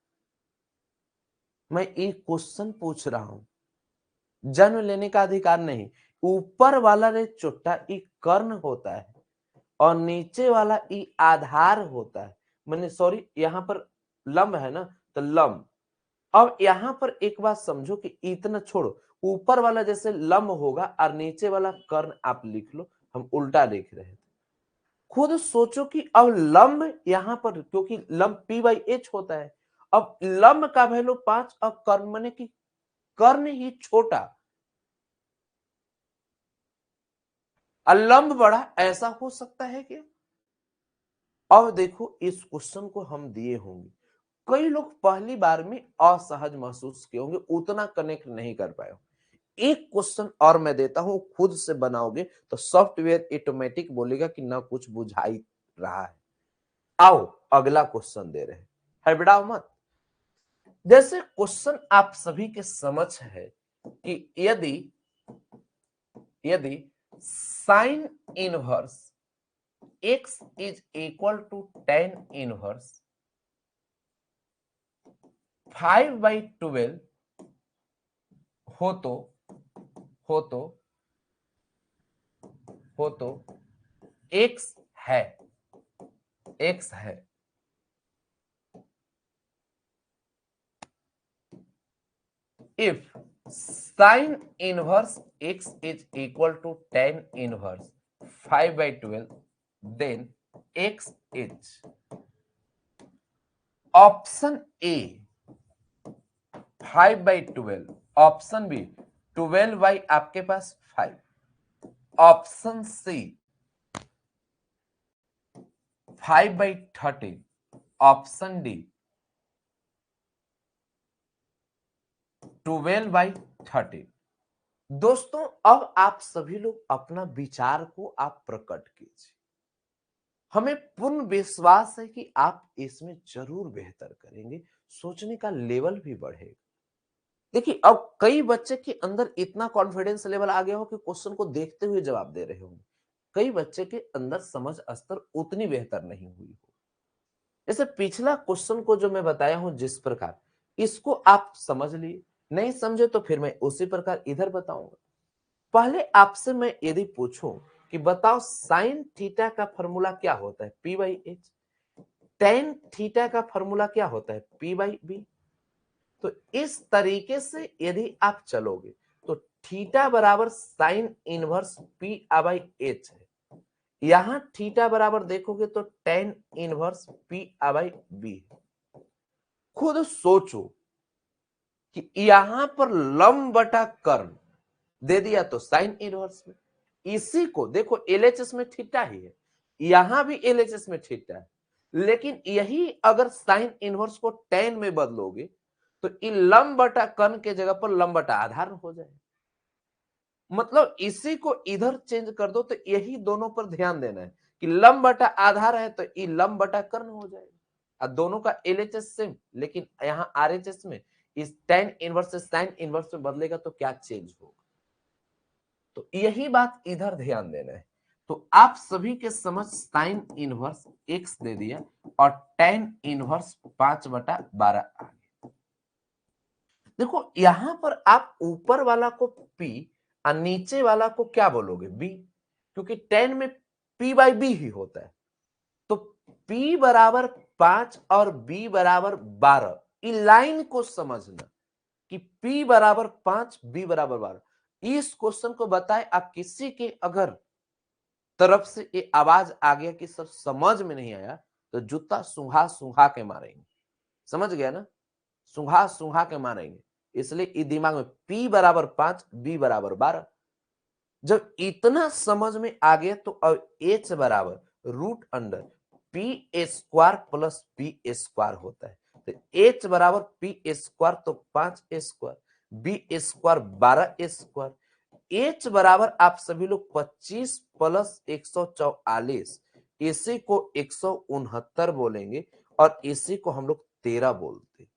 मैं एक क्वेश्चन पूछ रहा हूं, जन्म लेने का अधिकार नहीं। ऊपर वाला रे चोट्टा ई कर्ण होता है और नीचे वाला ई आधार होता है, मैंने सॉरी यहाँ पर लंब है ना, तो लंब। अब यहाँ पर एक बात समझो कि इतना छोड़ो, ऊपर वाला जैसे लंब होगा और नीचे वाला कर्ण आप लिख लो, हम उल्टा लिख रहे थे। खुद सोचो कि अब लंब यहाँ पर, क्योंकि लंब पी बाई एच होता है, अब लंब का वैल्यू 5 और कर्ण माने कि कर्ण ही छोटा और लंब बड़ा, ऐसा हो सकता है क्या? अब देखो इस क्वेश्चन को हम दिए होंगे, कई लोग पहली बार में असहज महसूस किए होंगे, उतना कनेक्ट नहीं कर पाए। एक क्वेश्चन और मैं देता हूं, खुद से बनाओगे तो सॉफ्टवेयर ऑटोमेटिक बोलेगा कि ना कुछ बुझाई रहा है। आओ अगला क्वेश्चन दे रहे हैं, हड़बड़ाओ मत। जैसे क्वेश्चन आप सभी के समझ है कि यदि यदि sine inverse x is equal to tan inverse 5/12 हो तो हो तो हो तो x है if sin inverse x is equal to tan inverse 5/12, then x is option A 5/12, option B 12 आपके पास 5, ऑप्शन सी 5/13, ऑप्शन डी 12/13। दोस्तों अब आप सभी लोग अपना विचार को आप प्रकट कीजिए, हमें पूर्ण विश्वास है कि आप इसमें जरूर बेहतर करेंगे, सोचने का लेवल भी बढ़ेगा। देखिए अब कई बच्चे के अंदर इतना कॉन्फिडेंस लेवल आ गया हो कि क्वेश्चन को देखते हुए जवाब दे रहे होंगे, कई बच्चे के अंदर समझ स्तर उतनी बेहतर नहीं हुई हो। जैसे पिछला क्वेश्चन को जो मैं बताया हूं जिस प्रकार, इसको आप समझ लिए, नहीं समझे तो फिर मैं उसी प्रकार इधर बताऊंगा। पहले आपसे मैं यदि पूछूं कि बताओ साइन थीटा का फॉर्मूला क्या होता है, P by H, tan theta का फॉर्मूला क्या होता है, पी बाई बी। तो इस तरीके से यदि आप चलोगे तो थीटा बराबर sine inverse P by H है, यहां थीटा बराबर देखोगे तो tan inverse P by B है। खुद सोचो कि यहां पर लंब बटा कर्ण दे दिया तो साइन इनवर्स में, इसी को देखो एलएचएस में थीटा ही है, यहां भी एलएचएस में थीटा है, लेकिन यही अगर साइन इनवर्स को टेन में बदलोगे तो लंब बटा कर्ण के जगह पर लंब बटा आधार हो जाएगा। मतलब इसी को इधर चेंज कर दो तो यही दोनों पर ध्यान देना है कि लंब बटा आधार है तो ई लंब बटा कर्ण हो जाएगा, और दोनों का एलएचएस सेम, लेकिन यहाँ आरएचएस में इस tan इनवर्स से साइन इनवर्स में बदलेगा तो क्या चेंज होगा, तो यही बात इधर ध्यान देना है। तो आप सभी के समझ साइन इनवर्स x दे दिया और tan इनवर्स 5/12 आ गया। देखो यहां पर आप ऊपर वाला को p और नीचे वाला को क्या बोलोगे, b, क्योंकि tan में p बाई बी ही होता है। तो p बराबर 5 और b बराबर 12, इस लाइन को समझना कि p बराबर 5 b बराबर 12। इस क्वेश्चन को बताए आप किसी के अगर तरफ से ये आवाज आ गया कि सर समझ में नहीं आया, तो जूता सुंघा सुंघा के मारेंगे, समझ गया ना, सुंघा सुंघा के मारेंगे। इसलिए इस दिमाग में p बराबर 5 b बराबर 12, जब इतना समझ में आ गया तो अब h बराबर root under P square plus B square होता है, तो h बराबर पी स्क्वायर तो 5 square, B square 12 square, H बराबर आप सभी लोग 25 प्लस 144, इसी को 169 बोलेंगे और इसी को हम लोग 13 बोलते हैं।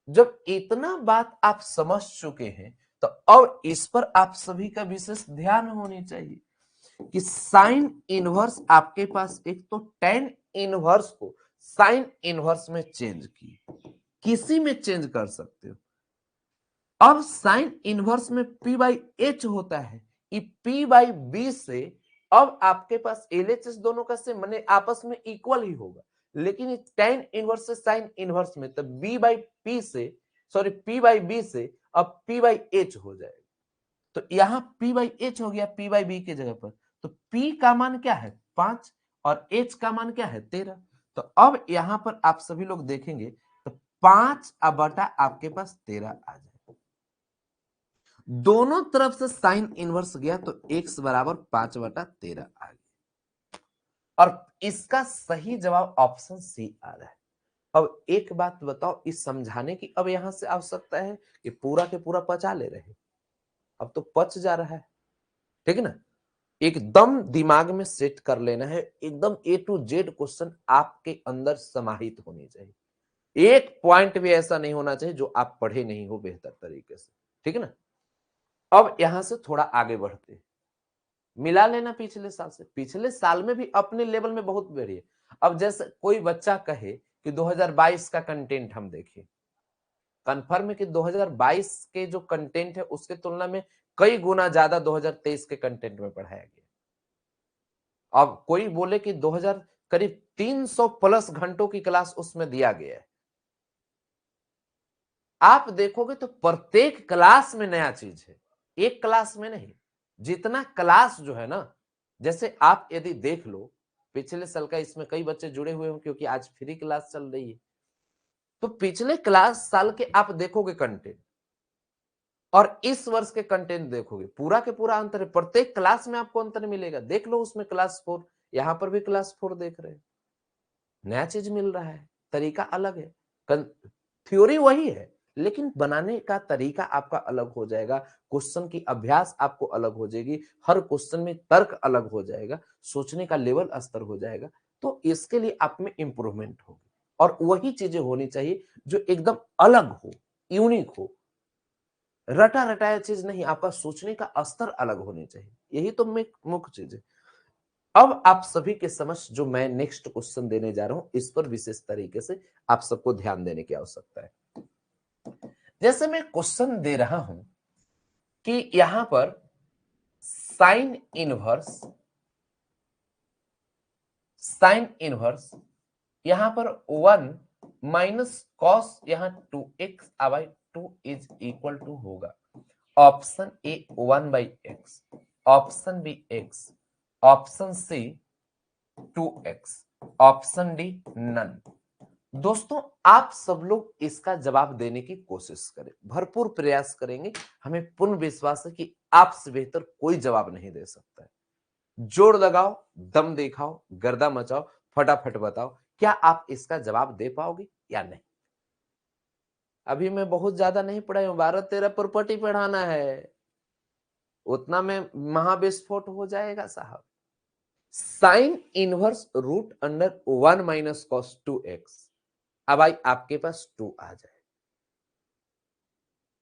जब इतना बात आप समझ चुके हैं तो अब इस पर आप सभी का विशेष ध्यान होनी चाहिए कि साइन इनवर्स आपके पास एक तो टेन इनवर्स को साइन इनवर्स में चेंज किए, किसी में चेंज कर सकते हो। अब साइन इनवर्स में पी बाई एच होता है, ये पी बाई बी से अब आपके पास एलएचएस दोनों का से माने आपस में इक्वल ही होगा, लेकिन टेन इनवर्स से साइन इनवर्स में तब बी बाई पी से सॉरी पी बाई बी से अब पी बाई एच हो जाएगा। तो यहां पी बाई एच हो गया पी बाई बी के जगह पर, तो पी का मान क्या है 5 और एच का मान क्या है 13। तो अब यहां पर आप सभी लोग देखेंगे तो 5 बटा आपके पास 13 आ जाए, दोनों तरफ से साइन इनवर्स गया तो x बराबर 5 बटा 13 आ गया और इसका सही जवाब ऑप्शन सी आ रहा है। अब एक बात बताओ, इस समझाने की अब यहां से आवश्यकता है कि पूरा के पूरा पचा ले रहे, अब तो पच जा रहा है, ठीक है ना। एकदम दिमाग में सेट कर लेना है, एकदम ए टू जेड क्वेश्चन आपके अंदर समाहित होनी चाहिए, एक पॉइंट भी ऐसा नहीं होना चाहिए जो आप पढ़े नहीं हो बेहतर तरीके से, ठीक है ना। अब यहां से थोड़ा आगे बढ़ते हैं, मिला लेना पिछले साल से, पिछले साल में भी अपने लेवल में बहुत बढ़िया। अब जैसे कोई बच्चा कहे कि 2022 का कंटेंट हम देखें, कंफर्म है कि 2022 के जो कंटेंट है उसके तुलना में कई गुना ज्यादा 2023 के कंटेंट में पढ़ाया गया। अब कोई बोले कि 2000 करीब 300 प्लस घंटों की क्लास उसमें दिया गया है, आप देखोगे तो प्रत्येक क्लास में नया चीज है, एक क्लास में नहीं। जितना क्लास जो है ना, जैसे आप यदि देख लो पिछले साल का, इसमें कई बच्चे जुड़े हुए हैं क्योंकि आज फ्री क्लास चल रही है, तो पिछले क्लास साल के आप देखोगे कंटेंट और इस वर्ष के कंटेंट देखोगे, पूरा के पूरा अंतर है, प्रत्येक क्लास में आपको अंतर मिलेगा। देख लो उसमें क्लास 4, यहां पर भी क्लास 4 देख रहे हैं, नया चीज मिल रहा है, तरीका अलग है, थ्योरी वही है लेकिन बनाने का तरीका आपका अलग हो जाएगा, क्वेश्चन की अभ्यास आपको अलग हो जाएगी, हर क्वेश्चन में तर्क अलग हो जाएगा, सोचने का लेवल स्तर हो जाएगा, तो इसके लिए आप में इंप्रूवमेंट होगी और वही चीजें होनी चाहिए जो एकदम अलग हो, यूनिक हो, रटा रटाया चीज नहीं, आपका सोचने का स्तर अलग होनी चाहिए, यही तो मुख्य चीज है। अब आप सभी के समझ जो मैं नेक्स्ट क्वेश्चन देने जा रहा हूं, इस पर विशेष तरीके से आप सबको ध्यान देने की आवश्यकता है। जैसे मैं क्वेश्चन दे रहा हूं कि यहां पर साइन इनवर्स यहां पर 1 माइनस कॉस यहां 2x by 2 is equal to होगा option A 1 by x, option B x, option C 2x, option D none. दोस्तों आप सब लोग इसका जवाब देने की कोशिश करें, भरपूर प्रयास करेंगे, हमें पूर्ण विश्वास है कि आपसे बेहतर कोई जवाब नहीं दे सकता है। जोर लगाओ, दम दिखाओ, गर्दा मचाओ, फटाफट बताओ क्या आप इसका जवाब दे पाओगे या नहीं। अभी मैं बहुत ज्यादा नहीं पढ़ाई हूं, 12-13 प्रॉपर्टी पढ़ाना है, उतना में महाविस्फोट हो जाएगा साहब। Sine inverse root under 1 minus cos 2x, अब आई आपके पास 2 आ जाए,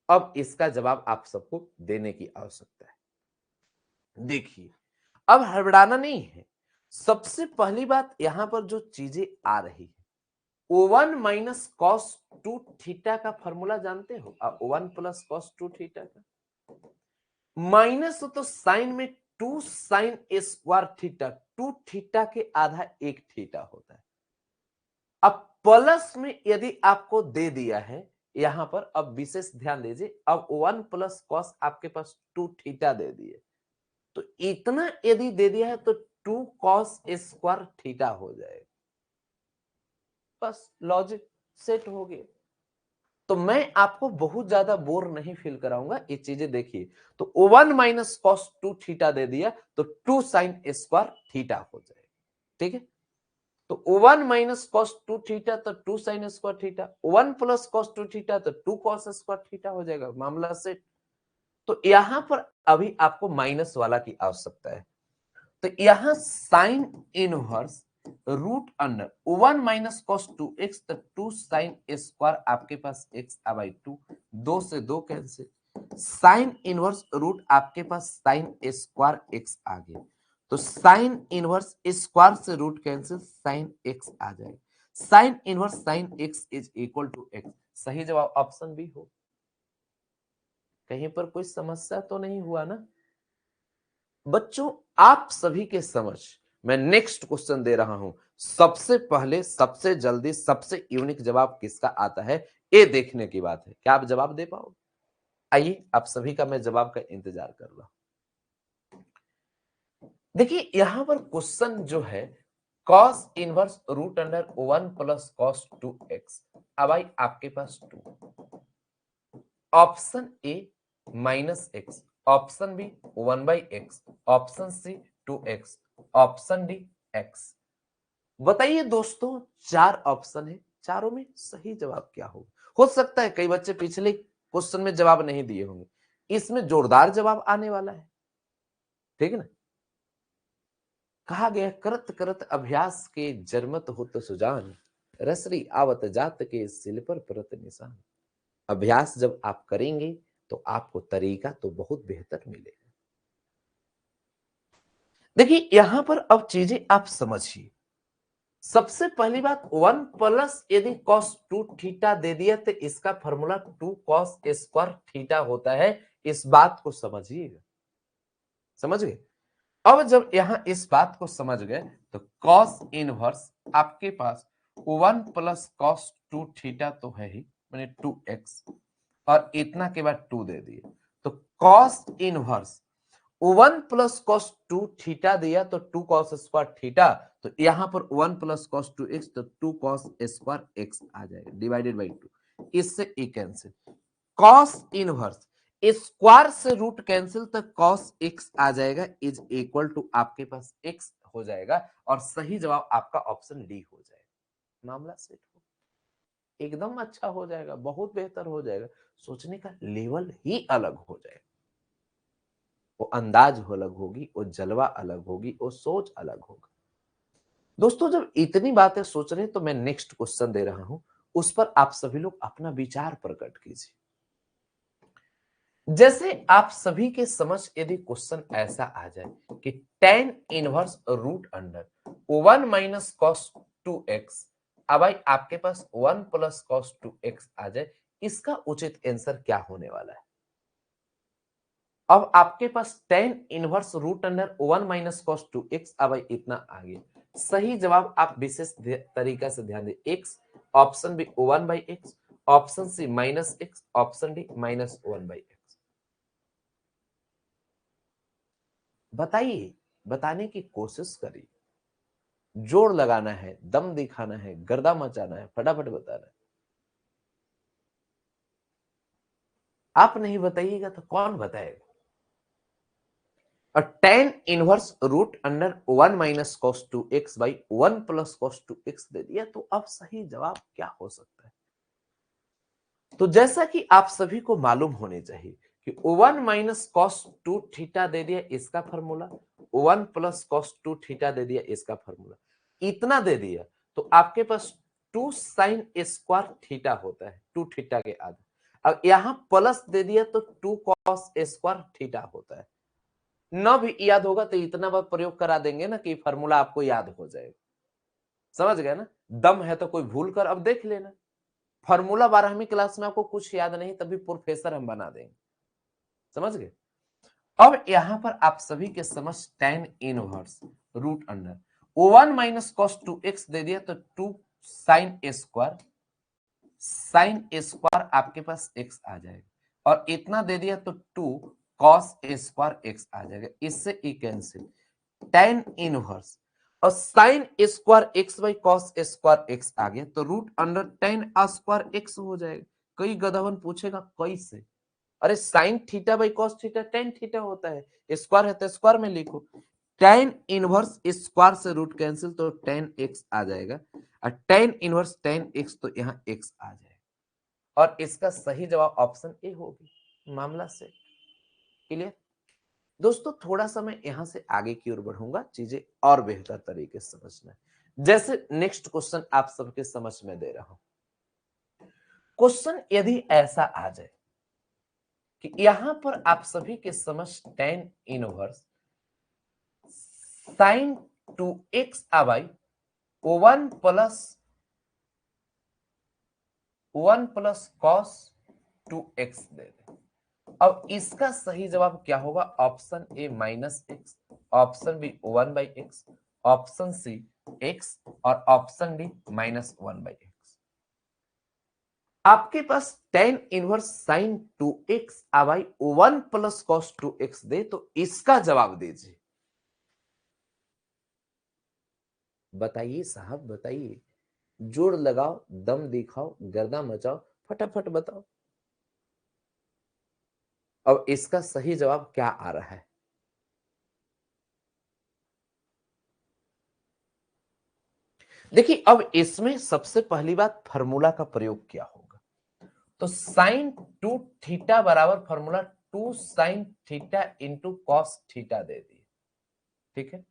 अब इसका जवाब आप सबको देने की आवश्यकता है। देखिए अब हड़बड़ाना नहीं है, सबसे पहली बात यहां पर जो चीजें आ रही है, O1 माइनस कॉस 2 थीटा का फॉर्मूला जानते हो, O1 प्लस कॉस 2 थीटा का माइनस तो साइन में 2 साइन स्क्वायर थीटा, 2 थीटा के आधा 1 थीटा होता है। अब प्लस में यदि आपको दे दिया है यहां पर, अब विशेष ध्यान दीजिए, अब 1 प्लस कॉस आपके पास 2 थीटा दे दिए, तो इतना यदि दे दिया है तो 2 कॉस स्क्वायर थीटा हो जाएगा, बस लॉजिक सेट हो गया। तो मैं आपको बहुत ज्यादा बोर नहीं फील कराऊंगा, ये चीजें देखिए, तो 1 माइनस कॉस 2 थीटा दे दिया तो 2 साइन स्क्वायर थीटा हो जाएगा, ठीक है। तो 1 माइनस कॉस 2 थीटा तो 2 sign square theta, 1 plus cos 2 theta तो 2 कॉस स्क्वायर थीटा हो जाएगा, मामला सेट। तो यहां पर अभी आपको माइनस वाला की आवश्यकता है, तो यहां sine inverse root under 1 minus cos 2x तो 2 साइन स्क्वायर आपके पास x बाई 2, 2 से 2 कैंसिल, साइन इनवर्स रूट आपके पास साइन स्क्वायर x आ गया, तो साइन इनवर्स स्क्वायर से रूट कैंसिल, साइन x आ जाएगा, sine inverse sine x is equal to x। सही जवाब ऑप्शन बी हो। कहीं पर कोई समस्या तो नहीं हुआ ना बच्चों? आप सभी के समझ मैं नेक्स्ट क्वेश्चन दे रहा हूं, सबसे पहले सबसे जल्दी सबसे यूनिक जवाब किसका आता है ये देखने की बात है। क्या आप जवाब दे पाओगे? आइए आप सभी का मैं जवाब का इंतजार कर रहा हूं। देखिए यहां पर क्वेश्चन जो है cos inverse root under 1 plus cos 2x, अब आई आपके पास 2, option A minus x, option B 1 by x, option C 2x, option D x। बताइए दोस्तों, 4 ऑप्शन है, चारों में सही जवाब क्या होगा? हो सकता है कई बच्चे पिछले क्वेश्चन में जवाब नहीं दिए होंगे, इसमें जोरदार जवाब आने वाला है, ठीक है ना? कहा गया करत करत अभ्यास के जरमत होत सुजान, रसरी आवत जात के सिल पर परत निशान। अभ्यास जब आप करेंगे तो आपको तरीका तो बहुत बेहतर मिलेगा। देखिए यहां पर अब चीजें आप समझिए। सबसे पहली बात 1 प्लस यदि cos 2 थीटा दे दिया तो इसका फॉर्मूला 2 cos स्क्वायर थीटा होता है, इस बात को समझिएगा। समझ गए? अब जब यहां इस बात को समझ गए तो cos इनवर्स आपके पास 1 प्लस cos 2 थीटा तो है ही, माने 2x, और इतना के बाद 2 दे दिए, तो cos inverse 1 plus cos 2 theta दिया तो 2 कॉस स्क्वायर थीटा, तो यहां पर 1 प्लस कॉस 2x तो 2 कॉस स्क्वायर x आ जाएगा डिवाइडेड बाई 2, इससे e cancel, cos inverse square से रूट कैंसिल तो कॉस x आ जाएगा इज इक्वल टू आपके पास x हो जाएगा, और सही जवाब आपका ऑप्शन डी हो जाएगा। मामला सेट हो, एकदम अच्छा हो जाएगा, बहुत बेहतर हो जाएगा, सोचने का लेवल ही अलग हो जाएगा, वो अंदाज अलग होगी, वो जलवा अलग होगी, वो सोच अलग होगा। दोस्तों जब इतनी बातें सोच रहे हैं तो मैं नेक्स्ट क्वेश्चन दे रहा हूं, उस पर आप सभी लोग अपना विचार प्रकट कीजिए। जैसे आप सभी के समझ यदि क्वेश्चन ऐसा आ जाए कि tan inverse root under 1 minus cos 2x, अब आई आपके पास 1 प्लस कॉस 2x आ जाए, इसका उचित आंसर क्या होने वाला है? अब आपके पास tan inverse root under 1 minus cos 2x, अब इतना आ गया। सही जवाब आप विशेष तरीका से ध्यान दें, x, option B 1 by x, option C minus x, option D minus 1 by x. बताइए, बताने की कोशिश करिए, जोर लगाना है, दम दिखाना है, गर्दा मचाना है, फटाफट बताना है। आप नहीं बताइएगा तो कौन बताएगा? और tan inverse root under 1 minus cos 2x by 1 plus cos 2x दे दिया, तो अब सही जवाब क्या हो सकता है? तो जैसा कि आप सभी को मालूम होने चाहिए कि 1 माइनस कॉस 2 थीटा दे दिया, इसका फॉर्मूला 1 प्लस कॉस 2 थीटा दे दिया, इसका फॉर्मूला इतना दे दिया, तो आपके पास 2 साइन स्क्वायर थीटा होता है, 2 थीटा के आधा। अब यहां प्लस दे दिया तो 2 कॉस स्क्वायर थीटा होता है। न भी याद होगा तो इतना बार प्रयोग करा देंगे ना कि फॉर्मूला आपको याद हो जाएगा। समझ गए ना? दम है तो कोई भूल कर अब देख लेना, फॉर्मूला 12वीं क्लास में आपको कुछ याद नहीं तभी प्रोफेसर हम बना देंगे। समझ गए? अब यहां पर आप सभी के समझ tan inverse root under 1 minus cos 2x दे दिया तो 2 साइन स्क्वायर, साइन स्क्वायर आपके पास x आ जाएगा, और इतना दे दिया तो 2 कॉस स्क्वायर x आ जाएगा, इससे ई कैंसिल, tan इनवर्स और sine square x by cos square x आ गया, तो root under tan square x हो जाएगा। कई गधवन पूछेगा कैसे? अरे sine theta by cos theta tan theta होता है, स्क्वायर है तो स्क्वायर में लिखो, tan इनवर्स स्क्वायर से रूट कैंसिल तो tan x आ जाएगा, और tan इनवर्स tan x तो यहाँ x आ जाएगा, और इसका सही जवाब ऑप्शन ए होगी। मामला से क्लियर। दोस्तों थोड़ा सा मैं यहां से आगे की ओर बढ़ूंगा, चीजें और बेहतर तरीके से समझना है। जैसे नेक्स्ट क्वेश्चन आप सबके समझ में दे रहा हूं। क्वेश्चन यदि ऐसा आ जाए कि यहां पर आप सभी के समझ tan inverse sin 2x by 1 plus cos 2x दे दे। अब इसका सही जवाब क्या होगा? Option A -x, option B 1/x, option C x और ऑप्शन डी -1/x। आपके पास tan inverse sin 2x by 1 plus cos 2x दे, तो इसका जवाब दीजिए। बताइए साहब बताइए, जोड़ लगाओ, दम दिखाओ, गर्दा मचाओ, फटाफट बताओ। अब इसका सही जवाब क्या आ रहा है? देखिए अब इसमें सबसे पहली बात फार्मूला का प्रयोग क्या होगा, तो साइन 2 थीटा बराबर formula 2 sine theta into cos theta दे दिए, ठीक है।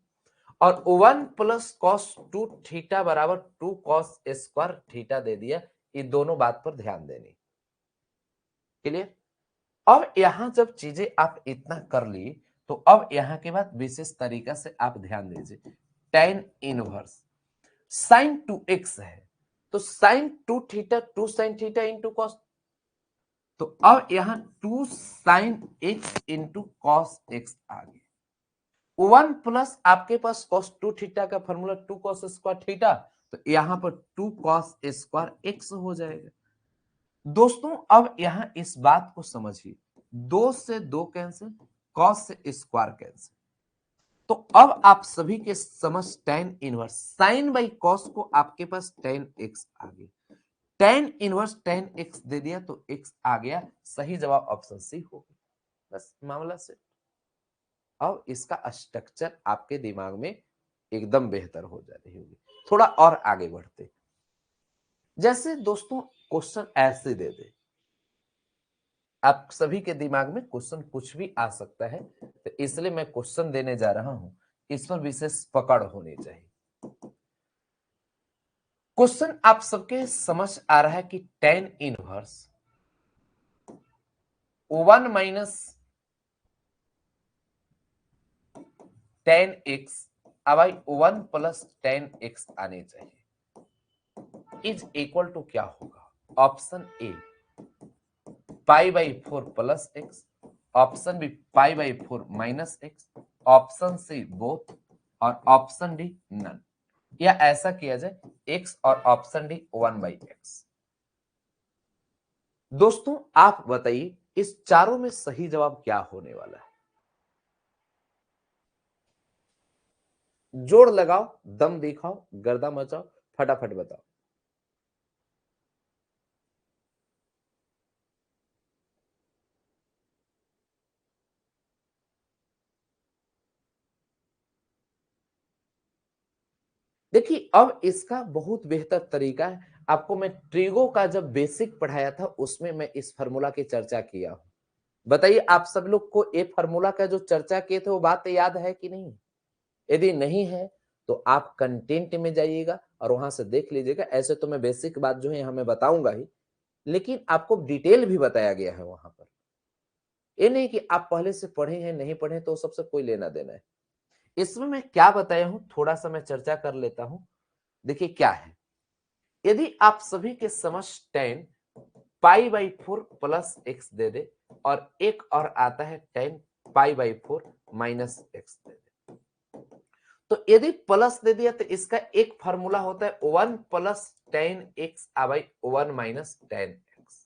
और 1 प्लस कॉस 2 थीटा बराबर 2 कॉस स्क्वायर थीटा दे दिया। ये दोनों बात पर ध्यान देनी, क्लियर। अब यहां जब चीजें आप इतना कर ली, तो अब यहां के बाद विशेष तरीका से आप ध्यान दीजिए। tan इनवर्स साइन 2x है, तो sine 2 theta 2 sine theta into cos, तो अब यहां 2 sine x into cos x आ गया। 1 प्लस आपके पास कॉस 2 थीटा का फॉर्मूला 2 कॉस स्क्वायर थीटा, तो यहां पर 2 कॉस स्क्वायर x हो जाएगा। दोस्तों अब यहां इस बात को समझिए, 2 से 2 कैंसिल, कॉस से स्क्वायर कैंसिल, तो अब आप सभी के समझ tan inverse sine by cos को आपके पास tan x आ गया, tan इनवर्स tan x दे दिया तो x आ गया। सही जवाब ऑप्शन सी होगी। बस मामला से अब इसका स्ट्रक्चर आपके दिमाग में एकदम बेहतर हो जा रही होगी। थोड़ा और आगे बढ़ते, जैसे दोस्तों क्वेश्चन ऐसे दे दे, आप सभी के दिमाग में क्वेश्चन कुछ भी आ सकता है, तो इसलिए मैं क्वेश्चन देने जा रहा हूं, इस पर विशेष पकड़ होनी चाहिए। क्वेश्चन आप सबके समझ आ रहा है कि tan inverse 1 minus tan x अब 1 प्लस tan x आने चाहिए, इज इक्वल टू क्या होगा? Option A pi by 4 plus x, option B pi by 4 minus x, option C both, और ऑप्शन डी नन। या ऐसा किया जाए x और ऑप्शन डी 1/x। दोस्तों आप बताइए इस चारों में सही जवाब क्या होने वाला है? जोड़ लगाओ, दम दिखाओ, गर्दा मचाओ, फटाफट बताओ। देखिए अब इसका बहुत बेहतर तरीका है। आपको मैं ट्रिगो का जब बेसिक पढ़ाया था उसमें मैं इस फार्मूला की चर्चा किया हूं। बताइए आप सब लोग को ये फार्मूला का जो चर्चा किए थे वो बात याद है कि नहीं? यदि नहीं है तो आप कंटेंट में जाइएगा और वहां से देख लीजिएगा। ऐसे तो मैं बेसिक बात जो है हमें बताऊंगा ही, लेकिन आपको डिटेल भी बताया गया है वहां पर। ये नहीं कि आप पहले से पढ़े हैं नहीं पढ़े तो सबसे कोई लेना देना है। इसमें मैं क्या बताया हूं थोड़ा सा मैं चर्चा कर लेता हूं। देखिए क्या है, यदि आप सभी के समझ tan pi by 4 plus x दे दे, और एक और आता है tan pi by 4 minus x दे दे, तो यदि प्लस दे दिया तो इसका एक फार्मूला होता है 1 plus tan x by 1 minus tan x।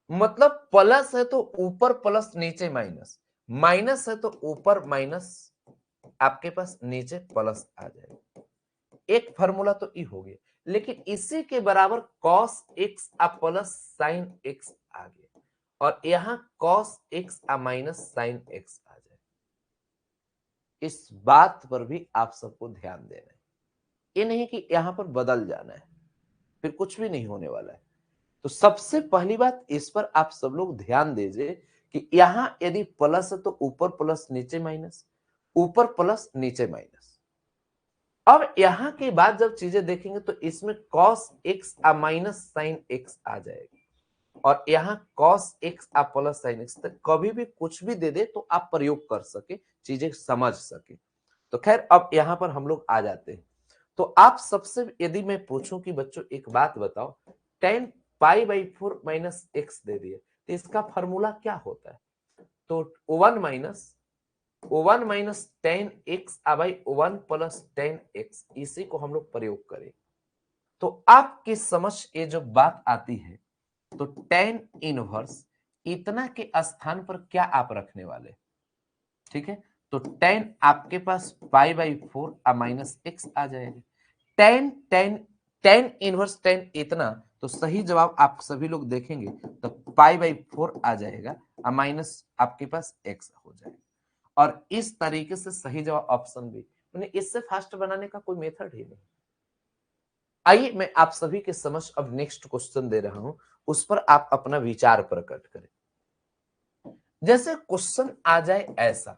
मतलब प्लस है तो ऊपर प्लस नीचे माइनस, माइनस है तो ऊपर माइनस, आपके पास नीचे प्लस आ जाएगा। एक फार्मूला तो ई हो गया, लेकिन इसी के बराबर cos x plus sine x आ गया, और यहां cos x minus sine x आ जाए। इस बात पर भी आप सबको ध्यान देना है। ये नहीं कि यहां पर बदल जाना है, फिर कुछ भी नहीं होने वाला है। तो सबसे पहली बात इस पर आप सब लोग ध्यान दीजिए कि यहां यदि प्लस है तो ऊपर प्लस नीचे माइनस, ऊपर प्लस नीचे माइनस। अब यहां के बाद जब चीजें देखेंगे तो इसमें cos x minus sine x आ जाएगी, और यहाँ cos x आप प्लस साइन x, तक कभी भी कुछ भी दे दे तो आप प्रयोग कर सके, चीजें समझ सके। तो खैर अब यहाँ पर हम लोग आ जाते हैं। तो आप सबसे यदि मैं पूछूं कि बच्चों एक बात बताओ, tan pi by 4 minus x दे दिए तो इसका फॉर्मूला क्या होता है? तो 1 minus tan x by 1 plus tan x, इसी को हम लोग प्रयोग करें तो आपकी समझ ये जो बात आती है, तो tan इनवर्स इतना के स्थान पर क्या आप रखने वाले, ठीक है? तो tan आपके पास पाई बाई 4 माइनस एक्स आ जाएगा। tan tan tan inverse tan इतना, तो सही जवाब आप सभी लोग देखेंगे तो पाई बाई 4 आ जाएगा, माइनस आपके पास एक्स हो जाएगा। और इस तरीके से सही जवाब ऑप्शन बी। इससे फास्ट बनाने का कोई मेथड ही नहीं। आइए मैं आप सभी के समझ अब नेक्स्ट क्वेश्चन दे रहा हूं, उस पर आप अपना विचार प्रकट करें। जैसे क्वेश्चन आ जाए ऐसा,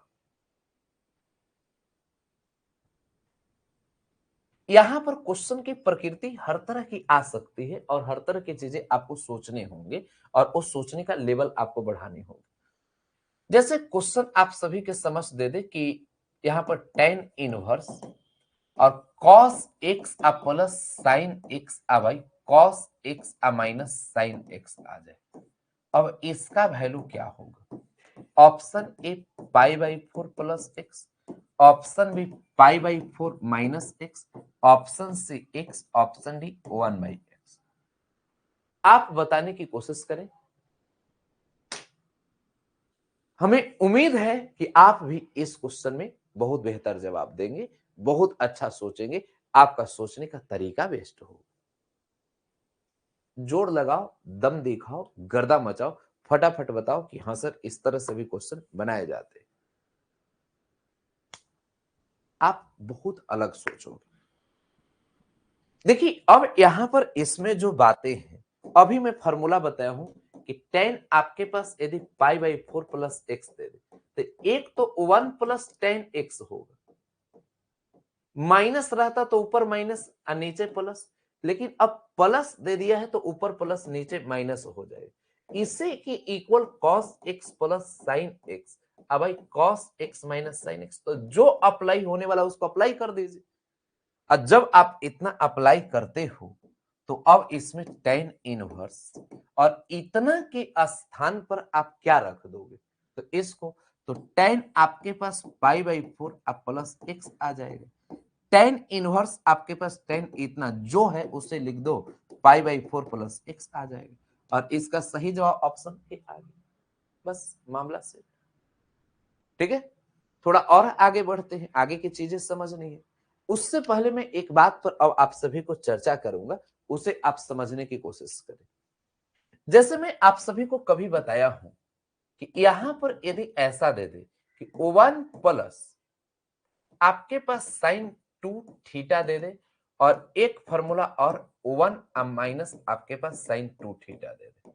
यहां पर क्वेश्चन की प्रकृति हर तरह की आ सकती है और हर तरह की चीजें आपको सोचने होंगे और उस सोचने का लेवल आपको बढ़ानी होगी। जैसे क्वेश्चन आप सभी के समझ दे दे कि यहां पर tan इनवर्स और cos x plus sine x by cos x minus sine x आ जाए। अब इसका वैल्यू क्या होगा? Option A pi by 4 plus x, option B pi by 4 minus x, option C x, option D 1 by x. आप बताने की कोशिश करें। हमें उम्मीद है कि आप भी इस क्वेश्चन में बहुत बेहतर जवाब देंगे, बहुत अच्छा सोचेंगे, आपका सोचने का तरीका बेस्ट हो। जोर लगाओ, दम दिखाओ, गर्दा मचाओ, फटाफट बताओ कि हाँ सर इस तरह से भी क्वेश्चन बनाए जाते हैं। आप बहुत अलग सोचोगे। देखिए अब यहां पर इसमें जो बातें हैं, अभी मैं फॉर्मूला बताया हूं कि tan आपके पास यदि पाई बाई 4 प्लस एक्स दे दे तो एक तो 1 प्लस टेन एक्स होगा, माइनस रहता तो ऊपर माइनस और नीचे प्लस, लेकिन अब प्लस दे दिया है तो ऊपर प्लस नीचे माइनस हो जाएगा। इसे कि equal cos x plus sine x, अब भाई cos x minus sine x, तो जो अप्लाई होने वाला उसको अप्लाई कर दीजिए। और जब आप इतना अप्लाई करते हो तो अब इसमें tan इनवर्स और इतना के स्थान पर आप क्या रख दोगे? तो इसको, तो tan आपके पास पाई बाई 4 प्लस एक्स आ जाएगा। tan इनवर्स आपके पास tan इतना जो है उसे लिख दो, पाई बाई 4 प्लस एक्स आ जाएगा। और इसका सही जवाब ऑप्शन ए आ गया। बस मामला से, ठीक है? थोड़ा और आगे बढ़ते हैं, आगे की चीजें समझनी है। उससे पहले मैं एक बात पर अब आप सभी को चर्चा करूंगा, उसे आप समझने की कोशिश करें। जैसे मैं आप सभी को कभी बताया हूं कि यहां पर यदि ऐसा दे दे कि 1 प्लस आपके पास साइन 2 थीटा दे दे और एक फॉर्मूला और 1 माइनस आपके पास साइन 2 थीटा दे दे,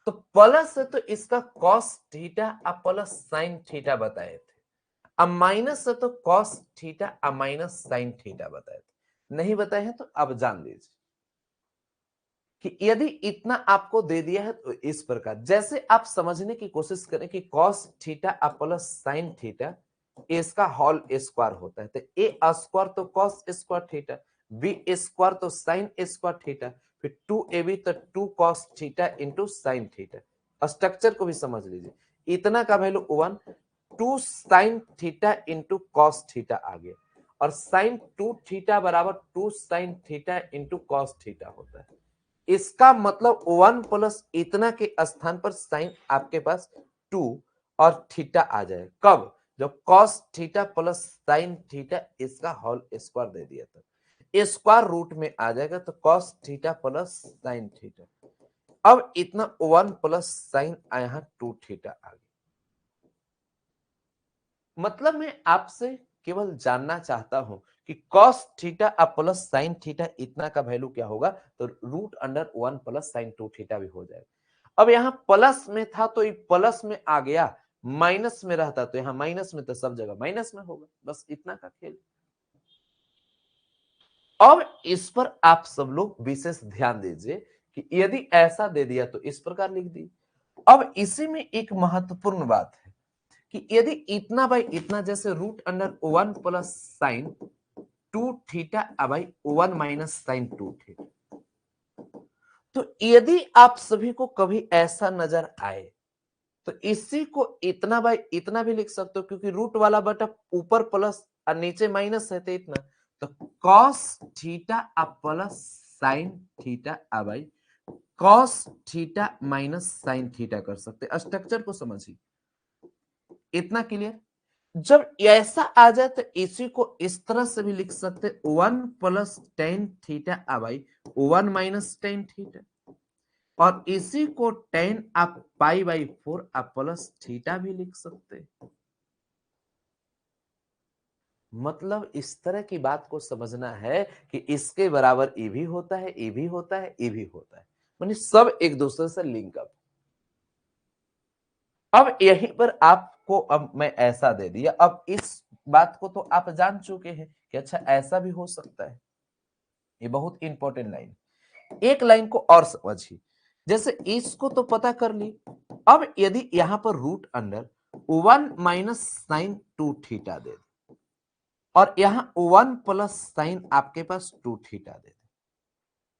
तो प्लस है तो इसका cos theta plus sine theta बताए थे, अब माइनस है तो cos theta minus sine theta बताए थे। नहीं बताए हैं तो अब जान लीजिए कि यदि इतना आपको दे दिया है तो इस प्रकार, जैसे आप समझने की कोशिश करें कि cos theta plus sine theta इसका होल स्क्वायर होता है, तो ए स्क्वायर तो cos square theta, B square तो साइन स्क्वायर थीटा, फिर 2ab तो 2 cos theta into sine theta. Structure को भी समझ लीजिए, इतना का value 1, 2 sine theta into cos theta आ गया, और साइन 2 थीटा बराबर 2 sine theta into cos theta होता है। इसका मतलब 1 प्लस इतना के स्थान पर साइन आपके पास 2 और थीटा आ जाए, कब? जब cos theta plus sine theta इसका होल स्क्वायर दे दिया था, स्क्वायर रूट में आ जाएगा तो cos theta plus sine theta. अब इतना 1 प्लस साइन यहाँ 2 थीटा आ गया। मतलब मैं आपसे केवल जानना चाहता हूं कि कॉस थीटा अब प्लस साइन थीटा इतना का वैल्यू क्या होगा, तो root under 1 plus sine 2 theta भी हो जाएगा। अब यहाँ प्लस में था तो ये प्लस में आ गया, माइनस में रहता तो यहाँ माइनस में, तो सब जगह माइनस में होगा, बस इतना का खेल। अब इस पर आप सब लोग विशेष ध्यान दीजिए कि यदि ऐसा दे दिया तो इस प्रकार लिख दी। अब इसी में एक महत्वपूर्ण बात है कि यदि इतना बाई इतना, जैसे root under 1 plus sine 2 theta by 1 minus sine 2 theta, तो यदि आप सभी को कभी ऐसा नजर आए तो इसी को इतना बाई इतना भी लिख सकते हो, क्योंकि रूट वाला बटा ऊपर प्लस और नीचे माइनस है तो इतना, तो कॉस थीटा अब plus sine theta by cos theta minus sine theta कर सकते। स्ट्रक्चर को समझिए, इतना क्लियर। जब ऐसा आ जाए तो इसी को इस तरह से भी लिख सकते 1 plus tan theta by 1 minus tan theta, और इसी को टेन आप पाई बाई 4 आप प्लस थीटा भी लिख सकते। मतलब इस तरह की बात को समझना है कि इसके बराबर ए भी होता है, ए भी होता है, ए भी होता है, माने सब एक दूसरे से लिंक अप। अब यहीं पर आपको अब मैं ऐसा दे दिया, अब इस बात को तो आप जान चुके हैं कि अच्छा ऐसा भी हो सकता है। ये बहुत इंपॉर्टेंट लाइन, एक लाइन को और समझिए। जैसे इसको तो पता कर ली, अब यदि यहां पर root under 1 minus sine 2 theta दे दे और यहां 1 प्लस साइन आपके पास 2 थीटा दे दे,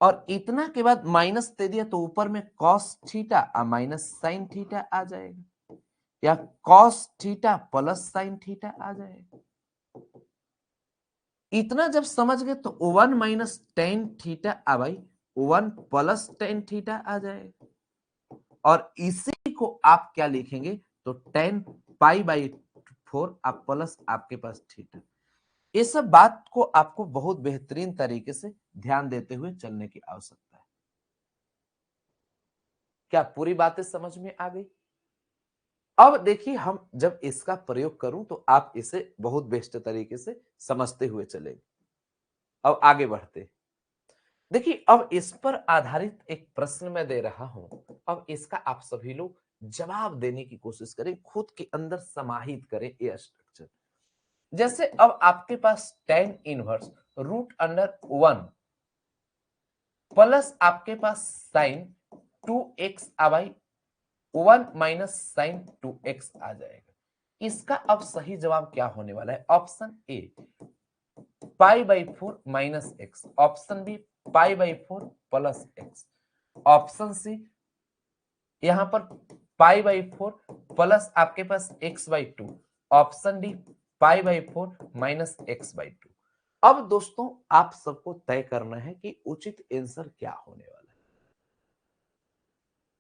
और इतना के बाद माइनस दे दिया तो ऊपर में कॉस थीटा और माइनस साइन थीटा आ जाएगा, या cos theta plus sine theta आ जाएगा। इतना जब समझ गए तो 1 माइनस टेन थीटा भाई 1 प्लस टेन थीटा आ जाएगा, और इसी को आप क्या लिखेंगे तो टेन पाई बाई 4 आप प्लस आपके पास थीटा। ये सब बात को आपको बहुत बेहतरीन तरीके से ध्यान देते हुए चलने की आवश्यकता है। क्या पूरी बातें समझ में आ गई? अब देखिए, हम जब इसका प्रयोग करूं तो आप इसे बहुत बेस्ट तरीके से समझते हुए चलेंगे। अब आगे बढ़ते, देखिए अब इस पर आधारित एक प्रश्न मैं दे रहा हूं, अब इसका आप सभी लोग जवाब देने की कोशिश करें, खुद के अंदर समाहित करें ये स्ट्रक्चर। जैसे अब आपके पास tan inverse root under 1 plus आपके पास साइन 2x आवाई 1 माइनस साइन 2x आ जाएगा। इसका अब सही जवाब क्या होने वाला है? Option A pi by 4 minus x, option B pi by 4 plus x, option C यहां पर पाई बाई 4 प्लस आपके पास x by 2, option D pi by 4 minus x by 2। अब दोस्तों आप सबको तय करना है कि उचित आंसर क्या होने वाला है।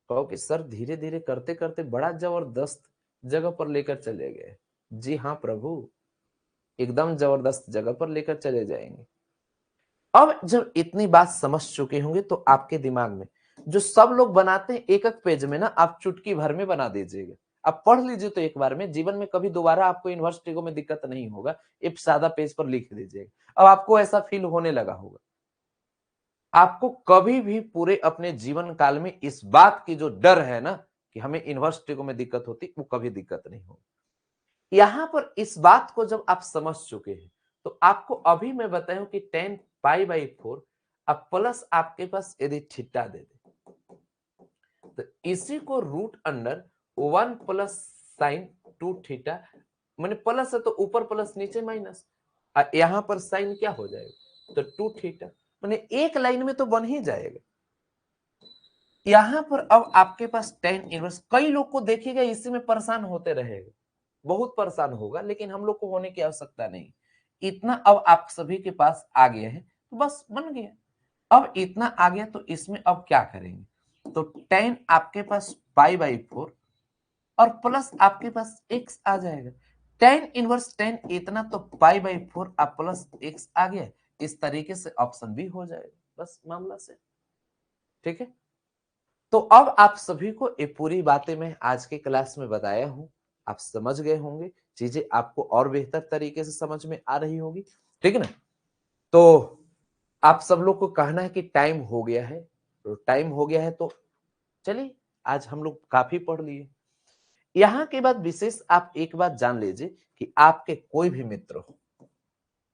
कहो कि सर धीरे धीरे करते करते बड़ा जबरदस्त जगह पर लेकर चले गए। जी हाँ प्रभु, एकदम जबरदस्त जगह पर लेकर चले जाएंगे। अब जब इतनी बात समझ चुके होंगे तो आपके दिमाग में जो सब लोग बनाते हैं एक एक पेज में ना, आप चुटकी भर में बना दीजिएगा। आप पढ़ लीजिए तो एक बार में, जीवन में कभी दोबारा आपको इन्वर्स ट्रिगो में दिक्कत नहीं होगा। एक सादा पेज पर लिख दीजिएगा। अब आपको ऐसा फील होने लगा होगा, आपको कभी भी पूरे अपने जीवन काल में इस बात की जो डर है ना कि हमें इन्वर्स ट्रिगो में दिक्कत होती, वो कभी दिक्कत नहीं होगी। यहां पर इस बात को जब आप समझ चुके हैं तो आपको अभी मैं बताऊं कि टेन पाई बाई 4 अब प्लस आपके पास यदि थीटा दे दे तो इसी को root under 1 plus sine 2 theta, मैंने प्लस है तो ऊपर प्लस नीचे माइनस, यहां पर साइन क्या हो जाएगा तो 2 थीटा, मैंने एक लाइन में तो बन ही जाएगा। यहां पर अब आपके पास टेन इनवर्स, कई लोग को देखिएगा इसी में परेशान होते रहेगा, बहुत परेशान होगा, लेकिन हम लोग को होने की आवश्यकता नहीं। इतना अब आप सभी के पास आ गया है तो बस बन गया। अब इतना आ गया तो इसमें अब क्या करेंगे तो टेन आपके पास पाई बाई 4 और प्लस आपके पास एक्स आ जाएगा। टेन इनवर्स टेन इतना तो पाई बाई 4 अब प्लस एक्स आ गया। इस तरीके से ऑप्शन भी हो जाएगा, बस मामला से। ठीक है, तो अब आप सभी को ये पूरी बातें मैं आज के क्लास में बताया हूं। आप समझ गए होंगे, चीजें आपको और बेहतर तरीके से समझ में आ रही होगी, ठीक है ना। तो आप सब लोग को कहना है कि टाइम हो गया है, तो टाइम हो गया है तो चलिए आज हम लोग काफी पढ़ लिए। यहाँ के बाद विशेष आप एक बात जान लीजिए कि आपके कोई भी मित्र हो,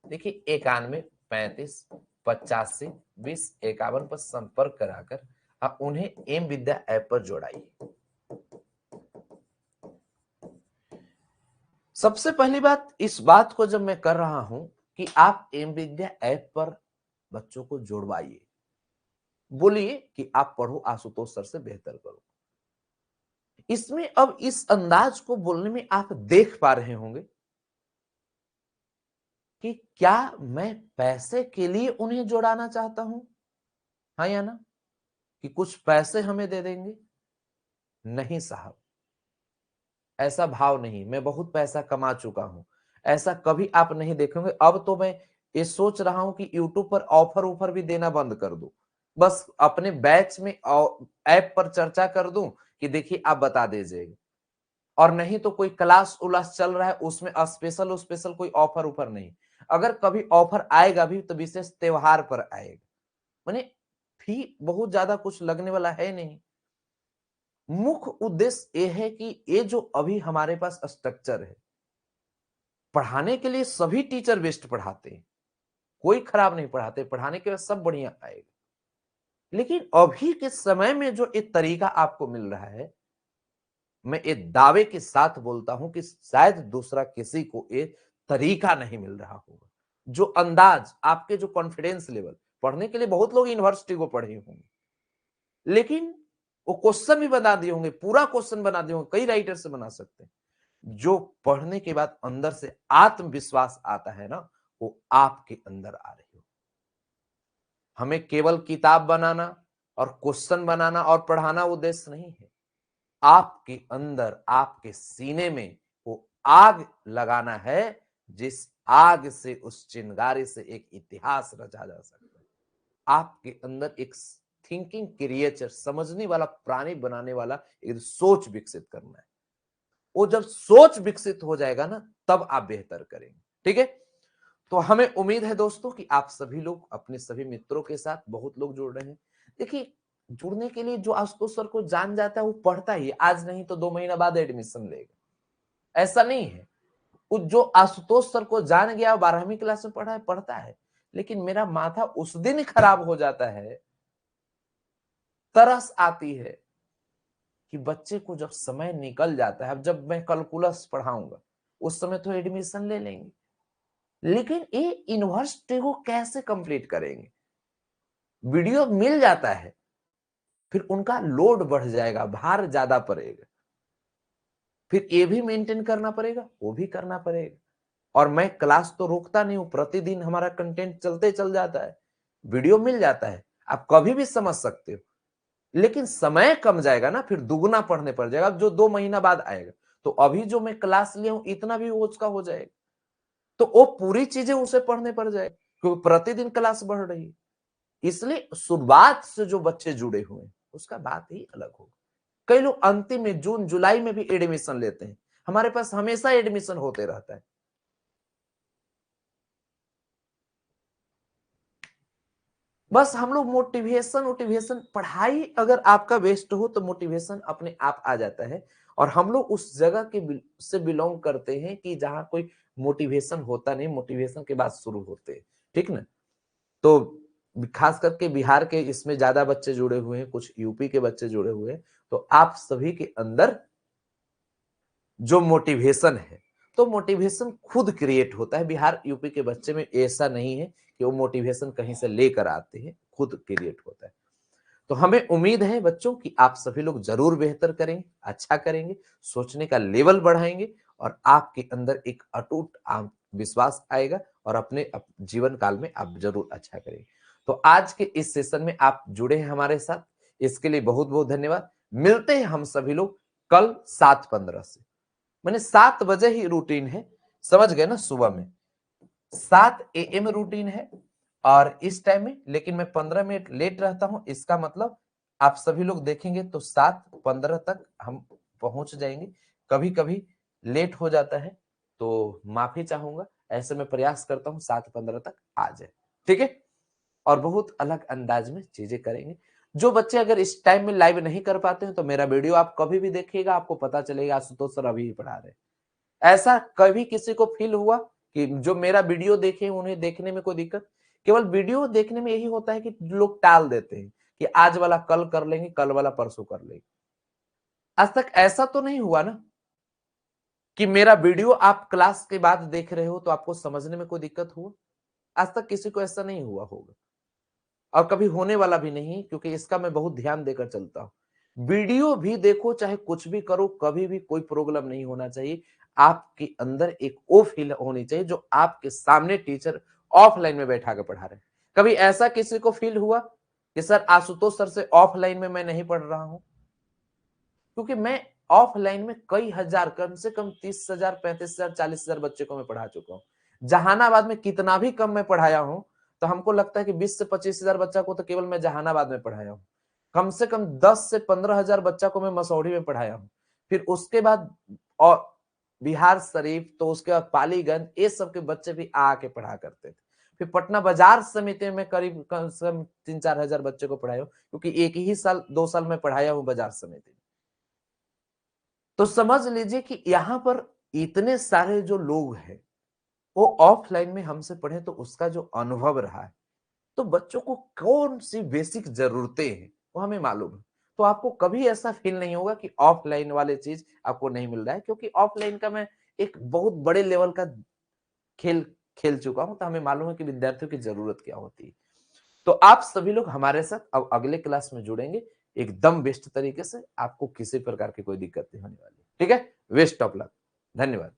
देखिए 91 35 85 20 51 पर संपर्क कराकर आप उन्हें एम विद्या ऐप पर जोड़ाइए। सबसे पहली बात, इस बात को जब मैं कर रहा हूं कि आप एम विद्या ऐप पर बच्चों को जोड़वाइए, बोलिए कि आप पढ़ो आशुतोष सर से बेहतर करो। इसमें अब इस अंदाज को बोलने में आप देख पा रहे होंगे कि क्या मैं पैसे के लिए उन्हें जोड़ाना चाहता हूं, हाँ या ना, कि कुछ पैसे हमें दे देंगे? नहीं साहब, ऐसा भाव नहीं। मैं बहुत पैसा कमा चुका हूं, ऐसा कभी आप नहीं देखेंगे। अब तो मैं ये सोच रहा हूं कि यूट्यूब पर ऑफर भी देना बंद कर दूं, बस अपने बैच में ऐप पर चर्चा कर दूं कि देखिए आप बता दीजिएगा, और नहीं तो कोई क्लास उलास चल रहा है उसमें स्पेशल स्पेशल कोई ऑफर नहीं। अगर कभी ऑफर आएगा भी तो विशेष त्योहार पर आएगा, माने फी बहुत ज्यादा कुछ लगने वाला है नहीं। मुख्य उद्देश्य ये है कि ये जो अभी हमारे पास स्ट्रक्चर है, पढ़ाने के लिए सभी टीचर बेस्ट पढ़ाते हैं, कोई खराब नहीं पढ़ाते, पढ़ाने के लिए सब बढ़िया आएगा। लेकिन अभी के समय में जो एक तरीका आपको मिल रहा है, मैं एक दावे के साथ बोलता हूं कि शायद दूसरा किसी को एक तरीका नहीं मिल रहा होगा। जो अंदाज, आपके जो कॉन्फिडेंस लेवल, पढ़ने के लिए बहुत लोग यूनिवर्सिटी को पढ़े होंगे, लेकिन वो क्वेश्चन भी बना दिए होंगे, पूरा क्वेश्चन बना दिए होंगे, कई राइटर से बना सकते हैं। जो पढ़ने के बाद अंदर से आत्मविश्वास आता है ना, वो आपके अंदर आ रही हो। हमें केवल किताब बनाना और क्वेश्चन बनाना और पढ़ाना उद्देश्य नहीं है। आपके अंदर, आपके सीने में वो आग लगाना है, जिस आग से, उस चिंगारी से एक इतिहास रचा जा सकता है। आपके अंदर एक थिंकिंग क्रिएचर, समझने वाला प्राणी बनाने वाला एक सोच विकसित करना है। वो जब सोच विकसित हो जाएगा ना, तब आप बेहतर करेंगे, ठीक है। तो हमें उम्मीद है दोस्तों कि आप सभी लोग अपने सभी मित्रों के साथ, बहुत लोग जुड़ रहे हैं। देखिए, जुड़ने के लिए जो आशुतोष सर को जान जाता है वो पढ़ता ही, आज नहीं तो 2 महीना बाद एडमिशन लेगा, ऐसा नहीं है। वो जो आशुतोष सर को जान गया, 12वीं क्लास में पढ़ा है, पढ़ता है। लेकिन मेरा माथा उस दिन खराब हो जाता है, तरस आती है कि बच्चे को जब समय निकल जाता है। अब जब मैं कैलकुलस पढ़ाऊंगा उस समय तो एडमिशन ले लेंगे, लेकिन ये यूनिवर्सिटी को कैसे कंप्लीट करेंगे? वीडियो मिल जाता है, फिर उनका लोड बढ़ जाएगा, भार ज्यादा पड़ेगा, फिर ये भी मेंटेन करना पड़ेगा, वो भी करना पड़ेगा। और मैं क्लास तो रोकता नहीं हूं, प्रतिदिन हमारा कंटेंट चलते चल जाता है, वीडियो मिल जाता है, आप कभी भी समझ सकते हो। लेकिन समय कम जाएगा ना, फिर दुगना पढ़ने पड़ जाएगा। अब जो 2 महीना बाद आएगा, तो अभी जो मैं क्लास लिया हूं इतना भी वो उसका हो जाएगा, तो वो पूरी चीजें उसे पढ़ने पड़ जाएगी, क्योंकि प्रतिदिन क्लास बढ़ रही है। इसलिए शुरुआत से जो बच्चे जुड़े हुए हैं उसका बात ही अलग होगा। कई लोग अंतिम में, जून जुलाई में भी एडमिशन लेते हैं, हमारे पास हमेशा एडमिशन होते रहता है। बस हम लोग मोटिवेशन, पढ़ाई अगर आपका वेस्ट हो तो मोटिवेशन अपने आप आ जाता है। और हम लोग उस जगह के से बिलोंग करते हैं कि जहां कोई मोटिवेशन होता नहीं, मोटिवेशन के बाद शुरू होते हैं, ठीक ना। तो खास करके बिहार के इसमें ज्यादा बच्चे जुड़े हुए हैं, कुछ यूपी के बच्चे जुड़े हुए हैं। तो आप सभी के अंदर जो मोटिवेशन है, तो मोटिवेशन खुद क्रिएट होता है। बिहार यूपी के बच्चे में ऐसा नहीं है कि वो मोटिवेशन कहीं से लेकर आते हैं, खुद क्रिएट होता है। तो हमें उम्मीद है बच्चों कि आप सभी लोग जरूर बेहतर करेंगे, अच्छा करेंगे, सोचने का लेवल बढ़ाएंगे, और आपके अंदर एक अटूट विश्वास आएगा, और अपने जीवन काल में आप जरूर अच्छा करेंगे। तो आज के इस सेशन में आप जुड़े हैं हमारे साथ, इसके लिए बहुत बहुत धन्यवाद। मिलते हैं हम सभी लोग कल 7:15 से, मैंने 7 बजे ही रूटीन है, समझ गए ना, सुबह में 7 AM रूटीन है और इस टाइम में, लेकिन मैं 15 मिनट लेट रहता हूं। इसका मतलब आप सभी लोग देखेंगे तो 7:15 तक हम पहुंच जाएंगे। कभी कभी लेट हो जाता है तो माफी चाहूंगा। ऐसे में प्रयास करता हूँ 7:15 तक आ जाए, ठीक है। और बहुत अलग अंदाज में चीजें करेंगे। जो बच्चे अगर इस टाइम में लाइव नहीं कर पाते हैं तो मेरा वीडियो आप कभी भी देखिएगा, आपको पता चलेगा आशुतोष सर अभी ही पढ़ा रहे हैं। ऐसा कभी किसी को फील हुआ कि जो मेरा वीडियो देखे उन्हें देखने में कोई दिक्कत? केवल वीडियो देखने में यही होता है कि लोग टाल देते हैं कि आज वाला कल कर लेंगे, कल वाला परसों कर लेंगे। आज तक ऐसा तो नहीं हुआ ना कि मेरा वीडियो आप क्लास के बाद देख रहे हो तो आपको समझने में कोई दिक्कत हुआ? आज तक किसी को ऐसा नहीं हुआ होगा और कभी होने वाला भी नहीं, क्योंकि इसका मैं बहुत ध्यान देकर चलता हूं। वीडियो भी देखो चाहे कुछ भी करो, कभी भी कोई प्रॉब्लम नहीं होना चाहिए। आपके अंदर एक वो फील होनी चाहिए जो आपके सामने टीचर ऑफलाइन में बैठा कर पढ़ा रहे हैं। कभी ऐसा किसी को फील हुआ कि सर आशुतोष सर से ऑफलाइन में मैं नहीं पढ़ रहा हूं? क्योंकि मैं ऑफलाइन में कई हजार, कम से कम 30,000, 35,000, 40,000 बच्चे को मैं पढ़ा चुका हूं। जहानाबाद में कितना भी कम मैं पढ़ाया हूं तो हमको लगता है कि 20 से 25,000 बच्चा को तो केवल मैं जहानाबाद में पढ़ाया हूं। कम से कम 10 से 15,000 बच्चा को मैं मसौढ़ी में पढ़ाया हूं। फिर उसके बाद और बिहार शरीफ, तो उसके बाद पालीगंज, ये सब के बच्चे भी आके पढ़ा करते थे। फिर पटना बाजार समिति में करीब कम से कम 3-4 हजार बच्चे को पढ़ाया हूं, क्योंकि एक ही साल 2 साल में पढ़ाया हूं बाजार समिति में। तो समझ लीजिए कि यहाँ पर इतने सारे जो लोग हैं वो ऑफलाइन में हमसे पढ़े तो उसका जो अनुभव रहा है, तो बच्चों को कौन सी बेसिक जरूरतें हैं वो हमें मालूम है। तो आपको कभी ऐसा फील नहीं होगा कि ऑफलाइन वाले चीज आपको नहीं मिल रहा है, क्योंकि ऑफलाइन का मैं एक बहुत बड़े लेवल का खेल खेल चुका हूं, तो हमें मालूम है कि विद्यार्थियों की जरूरत क्या होती है। तो आप सभी लोग हमारे साथ अब अगले क्लास में जुड़ेंगे एकदम बेस्ट तरीके से, आपको किसी प्रकार की कोई दिक्कत नहीं होने वाली, ठीक है। वेस्ट ऑफ लक, धन्यवाद।